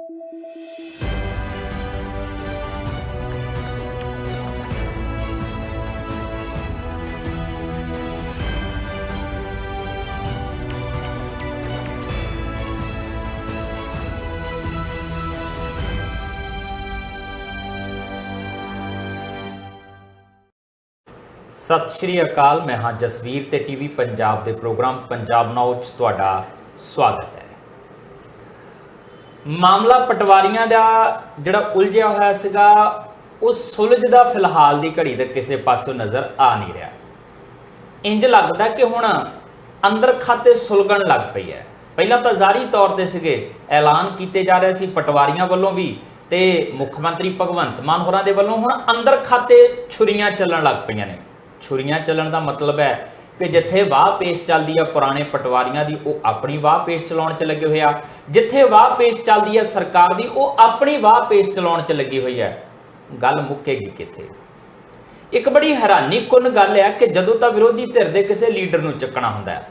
सत श्री अकाल। मैं हाँ जसवीर ते टीवी पंजाब के प्रोग्राम पंजाब नाउ च तुहाडा स्वागत है। मामला पटवारियों का जिहड़ा उलझिया होया सीगा उस सुलझदा फिलहाल की घड़ी तक किसी पासों नज़र आ नहीं रहा। इंज लगता कि हुण अंदर खाते सुलगण लग पई है। पहला तो ज़ाहरी तौर पर सीगे ऐलान किए जा रहे सी पटवारियों वालों भी ते मुख मंत्री भगवंत मान होरां दे वल्लों हुण अंदर खाते छुरियां चलन लग पईयां ने। छुरियां चलन का मतलब है कि जिथे वाह पेश चलती है पुराने पटवारियों की वो अपनी वाह पेश चलाने च लगे हुए आ, जिथे वाह पेश चलती है सरकार की वो अपनी वाह पेश चलाने च लगी हुई है। गल मुक्केगी किथे? एक बड़ी हैरानीकुन गल है कि जदों तक विरोधी धिर दे किसी लीडर नूं चुकना हुंदा है,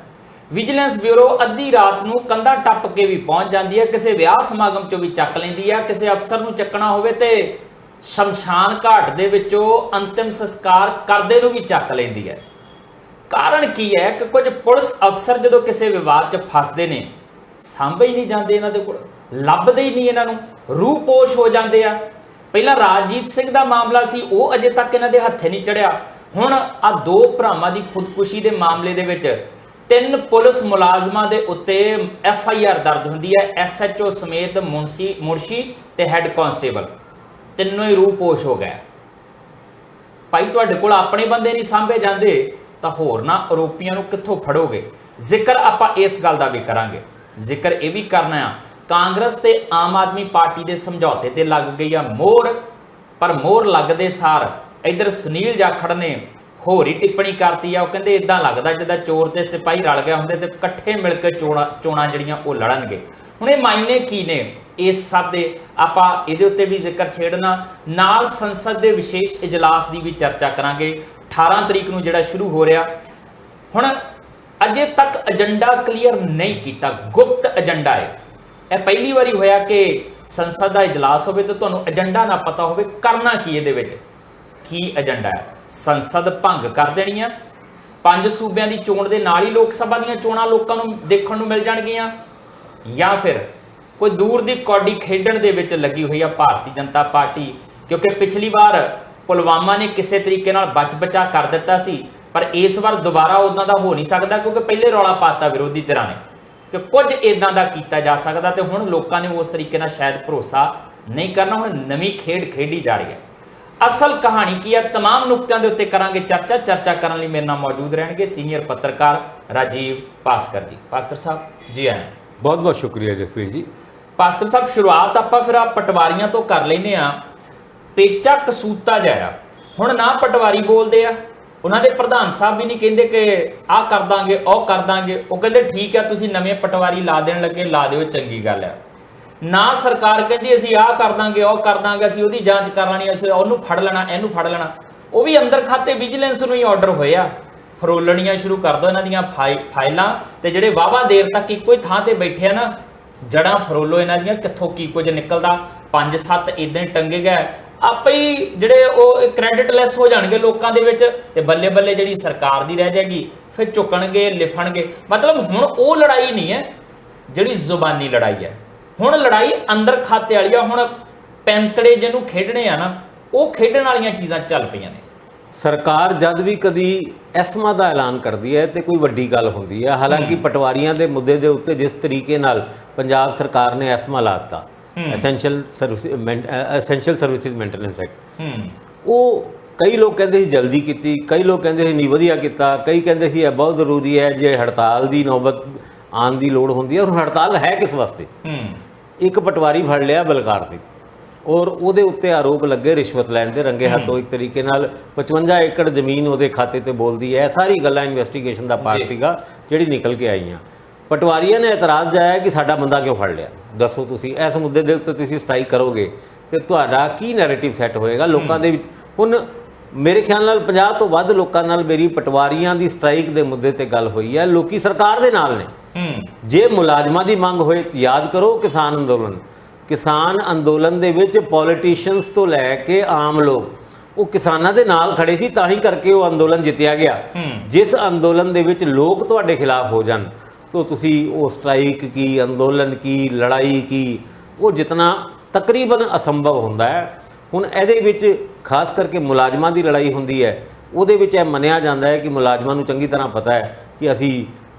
विजिलेंस ब्यूरो अद्धी रात नूं कंधा टप के भी पहुंच जाती है, किसी विआह समागम चों भी चक लैंदी है, किसी अफसर नूं चकना होवे ते शमशान घाट दे विचों अंतिम संस्कार करदे नूं भी चक लैंदी है। कारण की है कि कुछ पुलिस अफसर जदों किसी विवाद च फसदे ने सांभे ही नहीं जाते, इन्हां दे कोल लभदे ही नहीं, इन्हां नूं रूपोश हो जाते आ। पहला राजजीत सिंह का मामला सी, वो अजे तक इन्हां दे हत्थे नहीं चढ़िया। हुण आ दो भरावां दी खुदकुशी के मामले दे विच 3 पुलिस मुलाजमां दे उत्ते FIR दर्ज हुंदी है, SHO समेत मुंशी ते हैड कांस्टेबल तीनों ही रूपोश हो गए। भाई तुहाडे कोल अपने बंदे नहीं सांभे जाते तो होरना आरोपियों नूं कित्थों फड़ोगे? जिक्र आपां इस गल दा भी करांगे। जिक्र यह भी करना है कांग्रेस ते आम आदमी पार्टी के समझौते ते लग गई है मोहर, पर मोहर लगदे सार इधर सुनील जाखड़ ने होर ही टिप्पणी करती है। वो कहते इदां लगदा जिद्दां चोर ते सिपाही रल गए होंदे ते इकट्ठे मिलकर चोणां जिहड़ियां वो लड़नगे। हुण ये मायने की ने इस सब दे आपां इहदे उत्ते भी जिक्र छेड़ना, नाल संसद के विशेष इजलास की भी चर्चा करांगे। 18 तरीक नूं जिहड़ा शुरू हो रहा, हुण अजे तक एजेंडा क्लीयर नहीं किया, गुप्त एजेंडा है। यह पहली बारी होया कि संसद का इजलास होवे तो तुहानूं एजेंडा ना पता होवे करना की इहदे विच की एजेंडा है। संसद भंग कर देनी है, 5 सूबियां की चोण दे नाल ही लोक सभा दीयां चोणां लोकां नूं देखण नूं मिल जाणगीਆਂ, या फिर कोई दूर की कौडी खेडण दे विच लगी हुई है भारतीय जनता पार्टी। क्योंकि पिछली बार पुलवामा ने किसी तरीके नाल बच बचा कर दिता सी, पर इस बार दोबारा उदां दा हो नहीं सकता क्योंकि पहले रौला पाता विरोधी धिरां ने कि कुछ इदां दा कीता जा सकदा ते हुण लोकां ने उस तरीके नाल शायद भरोसा नहीं करना। हुण नवीं खेड खेडी जा रही है। असल कहानी की है, तमाम नुकतियां दे उत्ते करांगे चर्चा करने लई मेरे नाल मौजूद रहणगे सीनियर पत्रकार राजीव भास्कर जी। भास्कर साहब जी आए। बहुत बहुत शुक्रिया जसवीर जी। भास्कर साहब शुरुआत आपां फिर पटवारियां तो कर लैंदे आ। पेचा कसूता जाया हुण ना पटवारी बोलते आ, उन्होंने प्रधान साहब भी नहीं कहते कि आ कर देंगे और कर देंगे, वो कहते ठीक है तुसीं नवें पटवारी ला देण लगे ला दिओ चंगी गल है। ना सरकार कहती असीं आ कर देंगे और कर देंगे, असीं उहदी जांच कर लैणी, असीं उहनूं फड़ लेना इहनूं फड़ लेना। वो भी अंदर खाते विजिलेंस नूं ही ऑर्डर होया फरोलणियां शुरू कर दो इन्हां दीयां फाइलां ते जिहड़े वाहवा देर तक इक्को ही थां ते बैठे आ ना, जड़ां फरोलो इन्हां दीयां कित्थों की कुछ निकलदा। 5-7 इदां टंगे गए आपे ही जिहड़े वो क्रैडिटलैस हो जाणगे लोकां दे विच ते बल्ले बल्ले जिहड़ी सरकार दी रह जाएगी, फिर झुकणगे लिफणगे। मतलब हुण वो लड़ाई नहीं है जिहड़ी जुबानी लड़ाई है, हुण लड़ाई अंदर खाते वाली आ। हुण पैंतड़े जिहनूं खेडणे आ ना, वो खेडण वालीआं चीज़ां चल पईआं ने। सरकार जद भी कदी एसमा का ऐलान करती है तो कोई वड्डी गल होंदी है। हालांकि पटवारियों के मुद्दे के उत्ते जिस तरीके नाल पंजाब सरकार ने एसमा लाता, एसेंशियल सर्विसिज मेंटेनेंस एक्ट, वो कई लोग कहते जल्दी की, कई लोग कहते नहीं वधिया किया, कई कहते यह बहुत जरूरी है जे हड़ताल की नौबत आने की लोड़ होंदी है। और हड़ताल है किस वास्ते? एक पटवारी फड़ लिया बलकार से और ਉਹਦੇ ਉੱਤੇ आरोप लगे रिश्वत लैन के रंगे हथों, एक तरीके नाल 55 एकड़ जमीन ਉਹਦੇ खाते ते बोलती है। सारी गल्लां इन्वेस्टिगेशन का पार्ट सीगा ਜਿਹੜੀ निकल के आईਆਂ। पटवारियों ने एतराज़ जाया कि साडा बंदा क्यों फड़ लिया, दसो तुसीं इस मुद्दे के उत्ते तुसीं स्ट्राइक करोगे तो तुहाडा की नैरेटिव सैट होएगा लोकां दे विच। हुण मेरे ख्याल नाल 50 तो वध लोकां नाल मेरी पटवारियों की स्ट्राइक के मुद्दे ते गल हुई है। लोकी सरकार दे नाल ने। जे मुलाजमां दी मंग होए याद करो किसान अंदोलन, ਕਿਸਾਨ ਅੰਦੋਲਨ ਦੇ ਵਿੱਚ ਪੋਲੀਟੀਸ਼ੀਅਨਸ ਤੋਂ ਲੈ ਕੇ ਆਮ ਲੋਕ ਉਹ ਕਿਸਾਨਾਂ ਦੇ ਨਾਲ ਖੜੇ ਸੀ, ਤਾਂ ਹੀ ਕਰਕੇ ਉਹ ਅੰਦੋਲਨ ਜਿੱਤਿਆ ਗਿਆ। ਜਿਸ ਅੰਦੋਲਨ ਦੇ ਵਿੱਚ ਲੋਕ ਤੁਹਾਡੇ ਖਿਲਾਫ ਹੋ ਜਾਣ तो तुसी वो स्ट्राइक की, अंदोलन की, लड़ाई की, वो जितना तकरीबन असंभव होंदा है। हुण इहदे विच खास करके मुलाजमां दी लड़ाई हुंदी है, उहदे विच यह मन्निया जांदा है कि मुलाजमां नूं चंगी तरह पता है कि असी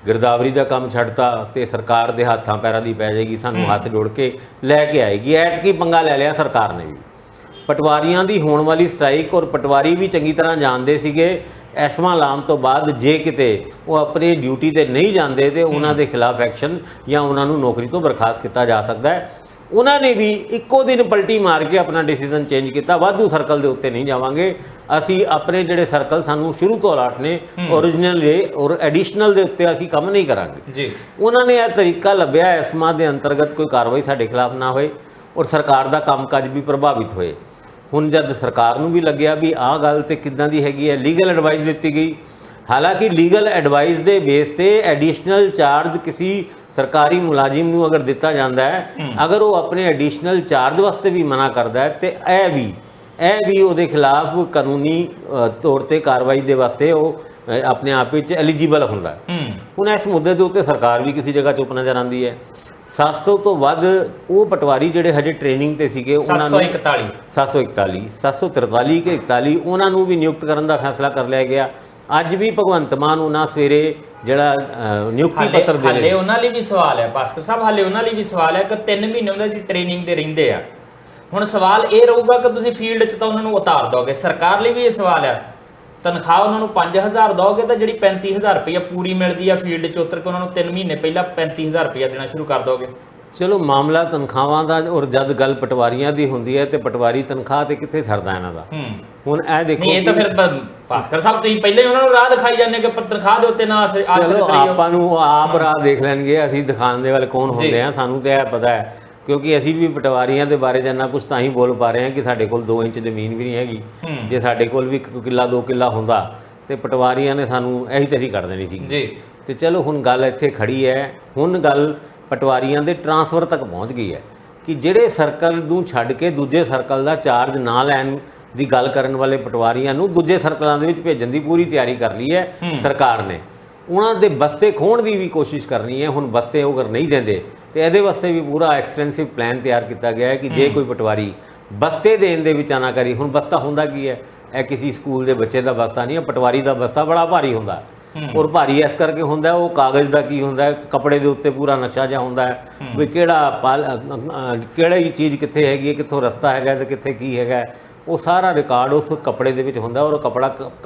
गिरदावरी का काम छड्डता ते सरकार दे हाथां पैरां दी पै जाएगी, सानूं हाथ जोड़ के लैके आएगी। ऐतकी पंगा लै लिया सरकार ने भी। पटवारियां दी होण वाली स्ट्राइक और पटवारी भी चंगी तरह जाणदे सीगे ਐਸਮਾ ਲਾਉਣ ਤੋਂ ਬਾਅਦ ਜੇ ਕਿਤੇ ਉਹ ਆਪਣੀ ਡਿਊਟੀ ਤੇ ਨਹੀਂ ਜਾਂਦੇ ਤੇ ਉਹਨਾਂ ਦੇ ਖਿਲਾਫ ਐਕਸ਼ਨ ਜਾਂ ਉਹਨਾਂ ਨੂੰ ਨੌਕਰੀ ਤੋਂ ਬਰਖਾਸਤ ਕੀਤਾ ਜਾ ਸਕਦਾ ਹੈ। ਉਹਨਾਂ ਨੇ ਵੀ ਇੱਕੋ ਦਿਨ ਪਲਟੀ ਮਾਰ ਕੇ ਆਪਣਾ ਡਿਸੀਜਨ ਚੇਂਜ ਕੀਤਾ, ਵਾਧੂ ਸਰਕਲ ਦੇ ਉੱਤੇ ਨਹੀਂ ਜਾਵਾਂਗੇ, ਅਸੀਂ ਆਪਣੇ ਜਿਹੜੇ ਸਰਕਲ ਸਾਨੂੰ ਸ਼ੁਰੂ ਤੋਂ ਅਲਾਟ ਨੇ ਓਰੀਜਨਲ ਦੇ ਔਰ ਐਡੀਸ਼ਨਲ ਦੇ ਉੱਤੇ ਅਸੀਂ ਕੰਮ ਨਹੀਂ ਕਰਾਂਗੇ ਜੀ। ਉਹਨਾਂ ਨੇ ਇਹ ਤਰੀਕਾ ਲੱਭਿਆ ਐਸਮਾ ਦੇ ਅੰਤਰਗਤ ਕੋਈ ਕਾਰਵਾਈ ਸਾਡੇ ਖਿਲਾਫ ਨਾ ਹੋਏ ਔਰ ਸਰਕਾਰ ਦਾ ਕੰਮਕਾਜ ਵੀ ਪ੍ਰਭਾਵਿਤ ਹੋਏ। ਹੁਣ ਜਦ ਸਰਕਾਰ ਨੂੰ ਵੀ ਲੱਗਿਆ ਵੀ ਆਹ ਗੱਲ ਤੇ ਕਿੱਦਾਂ ਦੀ ਹੈਗੀ ਹੈ, ਲੀਗਲ ਐਡਵਾਈਸ ਦਿੱਤੀ ਗਈ। ਹਾਲਾਂਕਿ ਲੀਗਲ ਐਡਵਾਈਸ ਦੇ ਬੇਸ ਤੇ ਐਡੀਸ਼ਨਲ ਚਾਰਜ ਕਿਸੇ ਸਰਕਾਰੀ ਮੁਲਾਜ਼ਮ ਨੂੰ ਅਗਰ ਦਿੱਤਾ ਜਾਂਦਾ ਹੈ, ਅਗਰ ਉਹ ਆਪਣੇ ਐਡੀਸ਼ਨਲ ਚਾਰਜ ਵਾਸਤੇ ਵੀ ਮਨਾ ਕਰਦਾ ਹੈ ਤੇ ਇਹ ਵੀ ਉਹਦੇ ਖਿਲਾਫ ਕਾਨੂੰਨੀ ਤੌਰ ਤੇ ਕਾਰਵਾਈ ਦੇ ਵਾਸਤੇ ਉਹ ਆਪਣੇ ਆਪ ਵਿੱਚ ਐਲੀਜੀਬਲ ਹੁੰਦਾ। ਹੁਣ ਇਸ ਮੁੱਦੇ ਦੇ ਉੱਤੇ ਸਰਕਾਰ ਵੀ ਕਿਸੇ ਜਗ੍ਹਾ ਚੁੱਪ ਨਜ਼ਰ ਆਉਂਦੀ ਹੈ। 700 ਤੋਂ ਵੱਧ ਉਹ ਪਟਵਾਰੀ ਜਿਹੜੇ ਹਜੇ ਟ੍ਰੇਨਿੰਗ ਤੇ ਸੀਗੇ, ਉਹਨਾਂ ਨੂੰ 741 743 ਕਿ 41 ਉਹਨਾਂ ਨੂੰ ਵੀ ਨਿਯੁਕਤ ਕਰਨ ਦਾ ਫੈਸਲਾ ਕਰ ਲਿਆ ਗਿਆ। ਅੱਜ ਵੀ ਭਗਵੰਤ ਮਾਨ ਉਹਨਾਂ ਸਵੇਰੇ ਜਿਹੜਾ ਨਿਯੁਕਤੀ ਪੱਤਰ ਦੇ ਹਾਲੇ ਉਹਨਾਂ ਲਈ ਵੀ ਸਵਾਲ ਹੈ ਭਾਸਕਰ ਸਾਹਿਬ, ਹਾਲੇ ਉਹਨਾਂ ਲਈ ਵੀ ਸਵਾਲ ਹੈ ਕਿ 3 ਮਹੀਨੇ ਉਹਨਾਂ ਦੀ ਟ੍ਰੇਨਿੰਗ ਤੇ ਰਹਿੰਦੇ ਆ। ਹੁਣ ਸਵਾਲ ਇਹ ਰਹੂਗਾ ਕਿ ਤੁਸੀਂ ਫੀਲਡ 'ਚ ਤਾਂ ਉਹਨਾਂ ਨੂੰ ਉਤਾਰ ਦੋਗੇ। ਸਰਕਾਰ ਲਈ ਵੀ ਇਹ ਸਵਾਲ ਹੈ, ਤਨਖਾਹ ਉਹਨਾਂ ਨੂੰ 5000 ਦੋਗੇ ਤਾਂ ਜਿਹੜੀ 35000 ਰੁਪਇਆ ਪੂਰੀ ਮਿਲਦੀ ਆ ਫੀਲਡ 'ਚ ਉਤਰ ਕੇ ਉਹਨਾਂ ਨੂੰ 3 ਮਹੀਨੇ ਪਹਿਲਾਂ 35000 ਰੁਪਇਆ ਦੇਣਾ ਸ਼ੁਰੂ ਕਰ ਦੋਗੇ। ਚਲੋ ਮਾਮਲਾ ਤਨਖਾਹਾਂ ਦਾ ਔਰ ਜਦ ਗੱਲ ਪਟਵਾਰੀਆਂ ਦੀ ਹੁੰਦੀ ਹੈ ਤੇ ਪਟਵਾਰੀ ਤਨਖਾਹ ਤੇ ਕਿੱਥੇ ਸਰਦਾ ਇਹਨਾਂ ਦਾ। ਹੁਣ ਇਹ ਦੇਖੋ, ਇਹ ਤਾਂ ਫਿਰ ਭਾਸਕਰ ਸਾਹਿਬ ਤੁਸੀਂ ਪਹਿਲਾਂ ਹੀ ਉਹਨਾਂ ਨੂੰ ਰਾਹ ਦਿਖਾਈ ਜਾਂਦੇ ਕਿ ਤਨਖਾਹ ਦੇ ਉੱਤੇ ਨਾ ਆਸਰੇ ਕਰਿਓ। ਆਪਾਂ ਨੂੰ ਆਪ ਰਾਹ ਦੇਖ ਲੈਣਗੇ, ਅਸੀਂ ਦਿਖਾਉਣ ਦੇ ਵਾਲੇ ਕੌਣ ਹੁੰਦੇ ਆ, ਸਾਨੂੰ ਤਾਂ ਇਹ ਪਤਾ ਹੈ ਕਿਉਂਕਿ ਅਸੀਂ ਵੀ ਪਟਵਾਰੀਆਂ ਦੇ ਬਾਰੇ ਜਿੰਨਾ ਕੁਝ ਤਾਂ ਹੀ ਬੋਲ ਪਾ ਰਹੇ ਹਾਂ ਕਿ ਸਾਡੇ ਕੋਲ 2 ਇੰਚ ਜ਼ਮੀਨ ਵੀ ਨਹੀਂ ਹੈਗੀ। ਜੇ ਸਾਡੇ ਕੋਲ ਵੀ 1 ਕਿੱਲਾ 2 ਕਿੱਲਾ ਹੁੰਦਾ ਤੇ ਪਟਵਾਰੀਆਂ ਨੇ ਸਾਨੂੰ ਇਹੀ ਤਾਂ ਅਸੀਂ ਕਰ ਦੇਣੀ ਸੀ ਜੀ। ਤੇ ਚਲੋ ਹੁਣ ਗੱਲ ਇੱਥੇ ਖੜੀ ਹੈ। ਹੁਣ ਗੱਲ ਪਟਵਾਰੀਆਂ ਦੇ ਟਰਾਂਸਫਰ ਤੱਕ ਪਹੁੰਚ ਗਈ ਹੈ ਕਿ ਜਿਹੜੇ ਸਰਕਲ ਨੂੰ ਛੱਡ ਕੇ ਦੂਜੇ ਸਰਕਲ ਦਾ ਚਾਰਜ ਨਾ ਲੈਣ ਦੀ ਗੱਲ ਕਰਨ ਵਾਲੇ ਪਟਵਾਰੀਆਂ ਨੂੰ ਦੂਜੇ ਸਰਕਲਾਂ ਦੇ ਵਿੱਚ ਭੇਜਣ ਦੀ ਪੂਰੀ ਤਿਆਰੀ ਕਰ ਲਈ ਹੈ ਸਰਕਾਰ ਨੇ। ਉਹਨਾਂ ਦੇ ਬਸਤੇ ਖੋਹਣ ਦੀ ਵੀ ਕੋਸ਼ਿਸ਼ ਕਰਨੀ ਹੈ। ਹੁਣ ਬਸਤੇ ਉਹ ਅਗਰ ਨਹੀਂ ਦਿੰਦੇ ਤੇ ਇਹਦੇ ਵਾਸਤੇ ਵੀ ਪੂਰਾ ਐਕਸਟੈਂਸਿਵ ਪਲਾਨ ਤਿਆਰ ਕੀਤਾ ਗਿਆ ਹੈ ਕਿ ਜੇ ਕੋਈ ਪਟਵਾਰੀ ਬਸਤੇ ਦੇਣ ਦੇ ਵਿੱਚ ਆਨਾਕਾਰੀ, ਹੁਣ ਬਸਤਾ ਹੁੰਦਾ ਕੀ ਹੈ, ਇਹ ਕਿਸੇ ਸਕੂਲ ਦੇ ਬੱਚੇ ਦਾ ਬਸਤਾ ਨਹੀਂ ਹੈ, ਪਟਵਾਰੀ ਦਾ ਬਸਤਾ ਬੜਾ ਭਾਰੀ ਹੁੰਦਾ ਔਰ ਭਾਰੀ ਇਸ ਕਰਕੇ ਹੁੰਦਾ ਉਹ ਕਾਗਜ਼ ਦਾ ਕੀ ਹੁੰਦਾ, ਕੱਪੜੇ ਦੇ ਉੱਤੇ ਪੂਰਾ ਨਕਸ਼ਾ ਜਿਹਾ ਹੁੰਦਾ ਹੈ ਵੀ ਕਿਹੜੀ ਚੀਜ਼ ਕਿੱਥੇ ਹੈਗੀ ਹੈ, ਕਿੱਥੋਂ ਰਸਤਾ ਹੈਗਾ ਤੇ ਕਿੱਥੇ ਕੀ ਹੈਗਾ, ਉਹ ਸਾਰਾ ਰਿਕਾਰਡ ਉਸ ਕੱਪੜੇ ਦੇ ਵਿੱਚ ਹੁੰਦਾ ਔਰ ਕੱਪੜਾ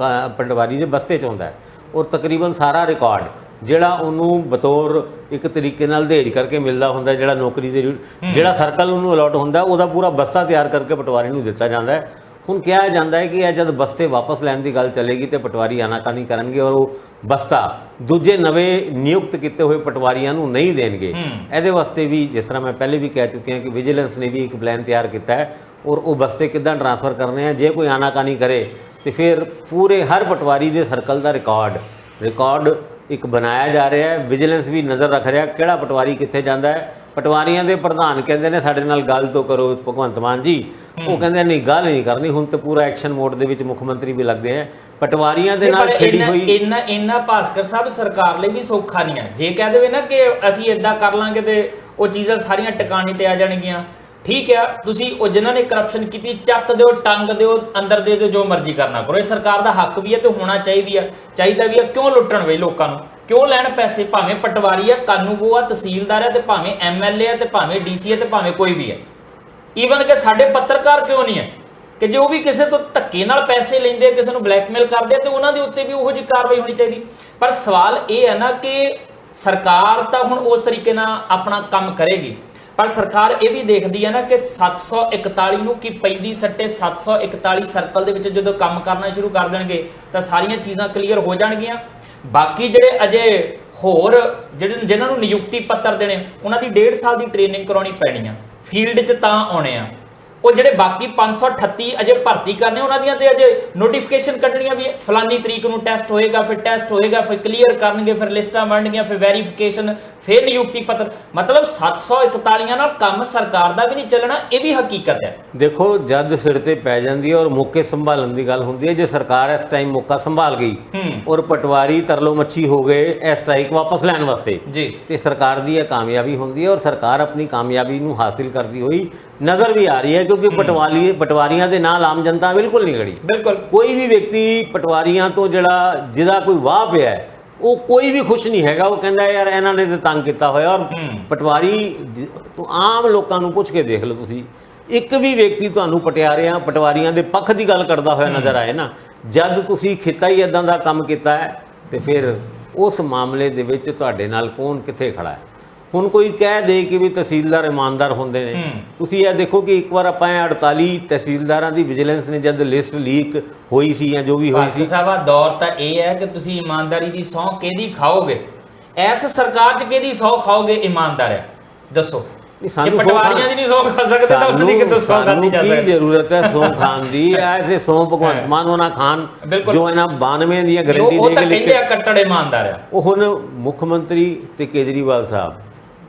ਪਟਵਾਰੀ ਦੇ ਬਸਤੇ 'ਚ ਹੁੰਦਾ ਔਰ ਤਕਰੀਬਨ ਸਾਰਾ ਰਿਕਾਰਡ ਜਿਹੜਾ ਉਹਨੂੰ ਬਤੌਰ ਇੱਕ ਤਰੀਕੇ ਨਾਲ ਦਹੇਜ ਕਰਕੇ ਮਿਲਦਾ ਹੁੰਦਾ, ਜਿਹੜਾ ਨੌਕਰੀ ਦੇ ਜਿਹੜਾ ਸਰਕਲ ਉਹਨੂੰ ਅਲਾਟ ਹੁੰਦਾ ਉਹਦਾ ਪੂਰਾ ਬਸਤਾ ਤਿਆਰ ਕਰਕੇ ਪਟਵਾਰੀ ਨੂੰ ਦਿੱਤਾ ਜਾਂਦਾ ਹੈ। ਹੁਣ ਕਿਹਾ ਜਾਂਦਾ ਹੈ ਕਿ ਇਹ ਜਦ ਬਸਤੇ ਵਾਪਸ ਲੈਣ ਦੀ ਗੱਲ ਚੱਲੇਗੀ ਤੇ ਪਟਵਾਰੀ ਆਨਾਕਾਨੀ ਕਰਨਗੇ ਔਰ ਉਹ ਬਸਤਾ ਦੂਜੇ ਨਵੇਂ ਨਿਯੁਕਤ ਕੀਤੇ ਹੋਏ ਪਟਵਾਰੀਆਂ ਨੂੰ ਨਹੀਂ ਦੇਣਗੇ। ਇਹਦੇ ਵਾਸਤੇ ਵੀ ਜਿਸ ਤਰ੍ਹਾਂ ਮੈਂ ਪਹਿਲੇ ਵੀ ਕਹਿ ਚੁੱਕਿਆ ਕਿ ਵਿਜੀਲੈਂਸ ਨੇ ਵੀ ਇੱਕ ਪਲਾਨ ਤਿਆਰ ਕੀਤਾ ਹੈ ਔਰ ਉਹ ਬਸਤੇ ਕਿੱਦਾਂ ਟ੍ਰਾਂਸਫਰ ਕਰਨੇ ਆ। ਜੇ ਕੋਈ ਆਨਾਕਾਨੀ ਕਰੇ ਤੇ ਫਿਰ ਪੂਰੇ ਹਰ ਪਟਵਾਰੀ ਦੇ ਸਰਕਲ ਦਾ ਰਿਕਾਰਡ ਇੱਕ ਬਣਾਇਆ ਜਾ ਰਿਹਾ ਹੈ। ਵਿਜੀਲੈਂਸ ਵੀ ਨਜ਼ਰ ਰੱਖ ਰਿਹਾ ਕਿਹੜਾ ਪਟਵਾਰੀ ਕਿੱਥੇ ਜਾਂਦਾ ਹੈ। ਪਟਵਾਰੀਆਂ ਦੇ ਪ੍ਰਧਾਨ ਕਹਿੰਦੇ ਨੇ ਸਾਡੇ ਨਾਲ ਗੱਲ ਤੋਂ ਕਰੋ ਭਗਵੰਤ ਮਾਨ ਜੀ, ਉਹ ਕਹਿੰਦੇ ਨਹੀਂ ਗੱਲ ਨਹੀਂ ਕਰਨੀ। ਹੁਣ ਤੇ ਪੂਰਾ ਐਕਸ਼ਨ ਮੋਡ ਦੇ ਵਿੱਚ ਮੁੱਖ ਮੰਤਰੀ ਵੀ ਲੱਗਦੇ ਆ। ਪਟਵਾਰੀਆਂ ਦੇ ਨਾਲ ਛਿੜੀ ਹੋਈ ਇੰਨਾ ਭਾਸਕਰ ਸਾਹਿਬ ਸਰਕਾਰ ਲਈ ਵੀ ਸੌਖਾ ਨਹੀਂ ਹੈ। ਜੇ ਕਹਿ ਦੇਵੇ ਨਾ ਕਿ ਅਸੀਂ ਇਦਾਂ ਕਰ ਲਾਂਗੇ ਤੇ ਉਹ ਚੀਜ਼ਾਂ ਸਾਰੀਆਂ ਟਿਕਾਣੇ ਤੇ ਆ ਜਾਣਗੀਆਂ। ਠੀਕ ਆ, ਤੁਸੀਂ ਉਹ ਜਿਨ੍ਹਾਂ ਨੇ ਕਰਪਸ਼ਨ ਕੀਤੀ ਚੱਕ ਦਿਓ, ਟੰਗ ਦਿਓ, ਅੰਦਰ ਦੇ ਦਿਓ, ਜੋ ਮਰਜ਼ੀ ਕਰਨਾ ਕਰੋ। ਇਹ ਸਰਕਾਰ ਦਾ ਹੱਕ ਵੀ ਹੈ ਤੇ ਹੋਣਾ ਚਾਹੀਦਾ ਵੀ ਹੈ। ਕਿਉਂ ਲੁੱਟਣ ਵੇ ਲੋਕਾਂ ਨੂੰ, ਕਿਉਂ ਲੈਣ ਪੈਸੇ? ਭਾਵੇਂ ਪਟਵਾਰੀ ਆ, ਕਾਨੂੰਗੋ ਆ, ਤਹਿਸੀਲਦਾਰ ਹੈ ਤੇ ਭਾਵੇਂ MLA ਹੈ ਤੇ ਭਾਵੇਂ DC ਹੈ ਤੇ ਭਾਵੇਂ ਕੋਈ ਵੀ ਹੈ। ਈਵਨ ਕਿ ਸਾਡੇ ਪੱਤਰਕਾਰ ਕਿਉਂ ਨਹੀਂ ਹੈ ਕਿ ਜੇ ਉਹ ਵੀ ਕਿਸੇ ਤੋਂ ਧੱਕੇ ਨਾਲ ਪੈਸੇ ਲੈਂਦੇ, ਕਿਸੇ ਨੂੰ ਬਲੈਕਮੇਲ ਕਰਦੇ ਤੇ ਉਹਨਾਂ ਦੇ ਉੱਤੇ ਵੀ ਉਹੋ ਜਿਹੀ ਕਾਰਵਾਈ ਹੋਣੀ ਚਾਹੀਦੀ। ਪਰ ਸਵਾਲ ਇਹ ਹੈ ਨਾ ਕਿ ਸਰਕਾਰ ਤਾਂ ਹੁਣ ਉਸ ਤਰੀਕੇ ਨਾਲ ਆਪਣਾ ਕੰਮ ਕਰੇਗੀ, ਪਰ ਸਰਕਾਰ ਇਹ ਵੀ ਦੇਖਦੀ ਹੈ ਨਾ ਕਿ 741 ਨੂੰ ਕੀ ਪੈਂਦੀ ਸੱਟੇ 741 ਸਰਕਲ ਦੇ ਵਿੱਚ ਜਦੋਂ ਕੰਮ ਕਰਨਾ ਸ਼ੁਰੂ ਕਰ ਦੇਣਗੇ ਤਾਂ ਸਾਰੀਆਂ ਚੀਜ਼ਾਂ ਕਲੀਅਰ ਹੋ ਜਾਣਗੀਆਂ। ਬਾਕੀ ਜਿਹੜੇ ਅਜੇ ਹੋਰ ਜਿਨ੍ਹਾਂ ਨੂੰ ਨਿਯੁਕਤੀ ਪੱਤਰ ਦੇਣੇ, ਉਹਨਾਂ ਦੀ 1.5 ਸਾਲ ਦੀ ਟ੍ਰੇਨਿੰਗ ਕਰਾਉਣੀ ਪੈਣੀ ਆ, ਫੀਲਡ 'ਚ ਤਾਂ ਆਉਣੇ ਆ। ਉਹ ਜਿਹੜੇ ਬਾਕੀ 538 ਅਜੇ ਭਰਤੀ ਕਰਨੇ ਉਹਨਾਂ ਦੀਆਂ ਤੇ ਅਜੇ ਨੋਟੀਫਿਕੇਸ਼ਨ ਕੱਢਣੀਆਂ ਵੀ ਫਲਾਨੀ ਤਰੀਕ ਨੂੰ ਟੈਸਟ ਹੋਏਗਾ, ਫਿਰ ਟੈਸਟ ਹੋਏਗਾ, ਫਿਰ ਕਲੀਅਰ ਕਰਨਗੇ, ਫਿਰ ਲਿਸਟਾਂ ਬਣਨਗੀਆਂ, ਫਿਰ ਵੈਰੀਫਿਕੇਸ਼ਨ, ਫਿਰ ਨਿਯੁਕਤੀ ਪੱਤਰ। ਮਤਲਬ 741 ਨਾਲ ਕੰਮ ਸਰਕਾਰ ਦਾ ਵੀ ਨਹੀਂ ਚੱਲਣਾ, ਇਹ ਵੀ ਹਕੀਕਤ ਹੈ। ਦੇਖੋ ਜਦ ਸਿਰ ਤੇ ਪੈ ਜਾਂਦੀ ਹੈ ਔਰ ਮੌਕੇ ਸੰਭਾਲਣ ਦੀ ਗੱਲ ਹੁੰਦੀ ਹੈ, ਜੇ ਸਰਕਾਰ ਇਸ ਟਾਈਮ ਮੌਕਾ ਸੰਭਾਲ ਗਈ ਔਰ ਪਟਵਾਰੀ ਤਰਲੋ ਮੱਛੀ ਹੋ ਗਏ ਇਹ ਸਟ੍ਰਾਈਕ ਵਾਪਸ ਲੈਣ ਵਾਸਤੇ ਜੀ, ਤੇ ਸਰਕਾਰ ਦੀ ਇਹ ਕਾਮਯਾਬੀ ਹੁੰਦੀ ਹੈ ਔਰ ਸਰਕਾਰ ਆਪਣੀ ਕਾਮਯਾਬੀ ਨੂੰ ਹਾਸਿਲ ਕਰਦੀ ਹੋਈ ਨਜ਼ਰ ਵੀ ਆ ਰਹੀ ਹੈ, ਕਿਉਂਕਿ ਪਟਵਾਰੀਆਂ ਦੇ ਨਾਲ ਆਮ ਜਨਤਾ ਬਿਲਕੁਲ ਨਹੀਂ ਖੜੀ। ਬਿਲਕੁਲ ਕੋਈ ਵੀ ਵਿਅਕਤੀ ਪਟਵਾਰੀਆਂ ਤੋਂ ਜਿਹਦਾ ਕੋਈ ਵਾਹ ਪਿਆ ਹੈ, ਉਹ ਕੋਈ ਵੀ ਖੁਸ਼ ਨਹੀਂ ਹੈਗਾ। ਉਹ ਕਹਿੰਦਾ ਯਾਰ ਇਹਨਾਂ ਨੇ ਤੇ ਤੰਗ ਕੀਤਾ ਹੋਇਆ। ਔਰ ਪਟਵਾਰੀ ਆਮ ਲੋਕਾਂ ਨੂੰ ਪੁੱਛ ਕੇ ਦੇਖ ਲਓ ਤੁਸੀਂ, ਇੱਕ ਵੀ ਵਿਅਕਤੀ ਤੁਹਾਨੂੰ ਪਟਵਾਰੀਆਂ ਦੇ ਪੱਖ ਦੀ ਗੱਲ ਕਰਦਾ ਹੋਇਆ ਨਜ਼ਰ ਆਏ ਨਾ, ਜਦ ਤੁਸੀਂ ਖਿੱਤਾ ਹੀ ਇਦਾਂ ਦਾ ਕੰਮ ਕੀਤਾ ਹੈ ਤੇ ਫਿਰ ਉਸ ਮਾਮਲੇ ਦੇ ਵਿੱਚ ਤੁਹਾਡੇ ਨਾਲ ਕੌਣ ਕਿੱਥੇ ਖੜਾ ਹੈ। ਹੁਣ ਕੋਈ ਕਹਿ ਦੇ ਕਿ ਵੀ ਤਹਿਸੀਲਦਾਰ ਇਮਾਨਦਾਰ ਹੁੰਦੇ ਨੇ, ਤੁਸੀਂ ਇਹ ਦੇਖੋ ਕਿ ਇੱਕ ਵਾਰ ਆਪਾਂ 48 ਤਹਿਸੀਲਦਾਰਾਂ ਦੀ ਵਿਜੀਲੈਂਸ ਨੇ ਜਦ ਲਿਸਟ ਲੀਕ ਹੋਈ ਸੀ ਜਾਂ ਜੋ ਵੀ ਹੋਈ ਸੀ, ਸਾਹਿਬਾ ਦੌਰ ਤਾਂ ਇਹ ਹੈ ਕਿ ਤੁਸੀਂ ਇਮਾਨਦਾਰੀ ਦੀ ਸਹੁੰ ਕਿਹਦੀ ਖਾਓਗੇ, ਇਸ ਸਰਕਾਰ 'ਚ ਕਿਹਦੀ ਸਹੁੰ ਖਾਓਗੇ ਇਮਾਨਦਾਰ ਹੈ, ਦੱਸੋ। ਸਾਨੂੰ ਪਟਵਾਰੀਆਂ ਦੀ ਨਹੀਂ ਸਹੁੰ ਖਾ ਸਕਦੇ ਤਾਂ ਉਹਦੀ ਕਿਤੋਂ ਸਹੁੰ ਖਾਦੀ ਜਾ ਸਕਦੀ। ਕੀ ਜ਼ਰੂਰਤ ਹੈ ਸਹੁੰ ਖਾਣ ਦੀ? ਐਸੇ ਸਹੁੰ ਭਗਵੰਤ ਮਾਨ ਉਹਨਾਂ ਖਾਨ ਜੋ ਇਹਨਾਂ 92 ਦੀਆਂ ਗਾਰੰਟੀ ਦੇ ਕੇ ਕਹਿੰਦੇ ਆ ਕੱਟੜ ਇਮਾਨਦਾਰ ਆ। ਉਹ ਹੁਣ ਮੁੱਖ ਮੰਤਰੀ ਤੇ ਕੇਜਰੀਵਾਲ ਸਾਹਿਬ